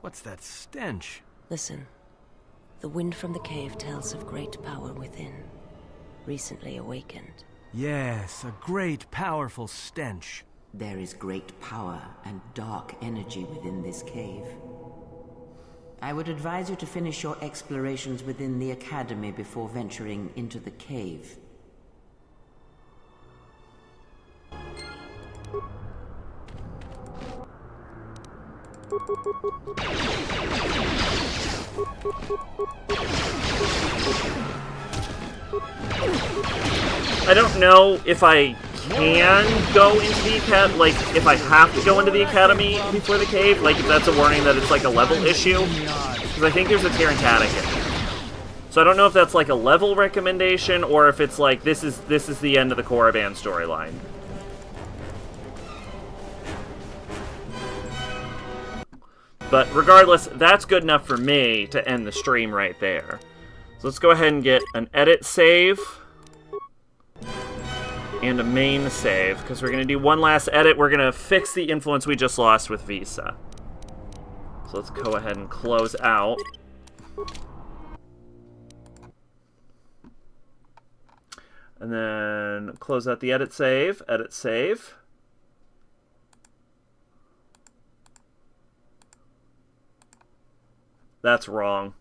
What's that stench? Listen. The wind from the cave tells of great power within, recently awakened. Yes, a great, powerful stench. There is great power and dark energy within this cave. I would advise you to finish your explorations within the academy before venturing into the cave. I don't know if I can go into the academy, like, if I have to go into the academy before the cave, like, if that's a warning that it's, like, a level issue, because I think there's a Tarantatic in there. So I don't know if that's, like, a level recommendation, or if it's, like, this is the end of the Korriban storyline. But regardless, that's good enough for me to end the stream right there. So let's go ahead and get an edit save and a main save, because we're going to do one last edit. We're going to fix the influence we just lost with Visa. So let's go ahead and close out. And then close out the edit save. Edit save. That's wrong.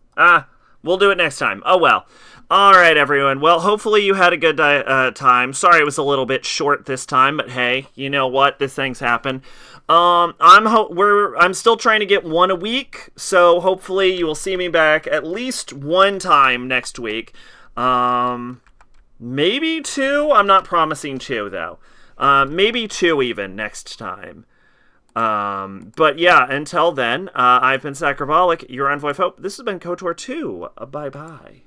We'll do it next time. Oh, well. All right, everyone. Well, hopefully you had a good time. Sorry it was a little bit short this time, but hey, you know what? These things happen. I'm still trying to get one a week, so hopefully you will see me back at least one time next week. Maybe two. I'm not promising two, though. Maybe two even next time. But yeah, until then, I've been Sacravolic, your Envoy of Hope. This has been KOTOR 2. Bye-bye.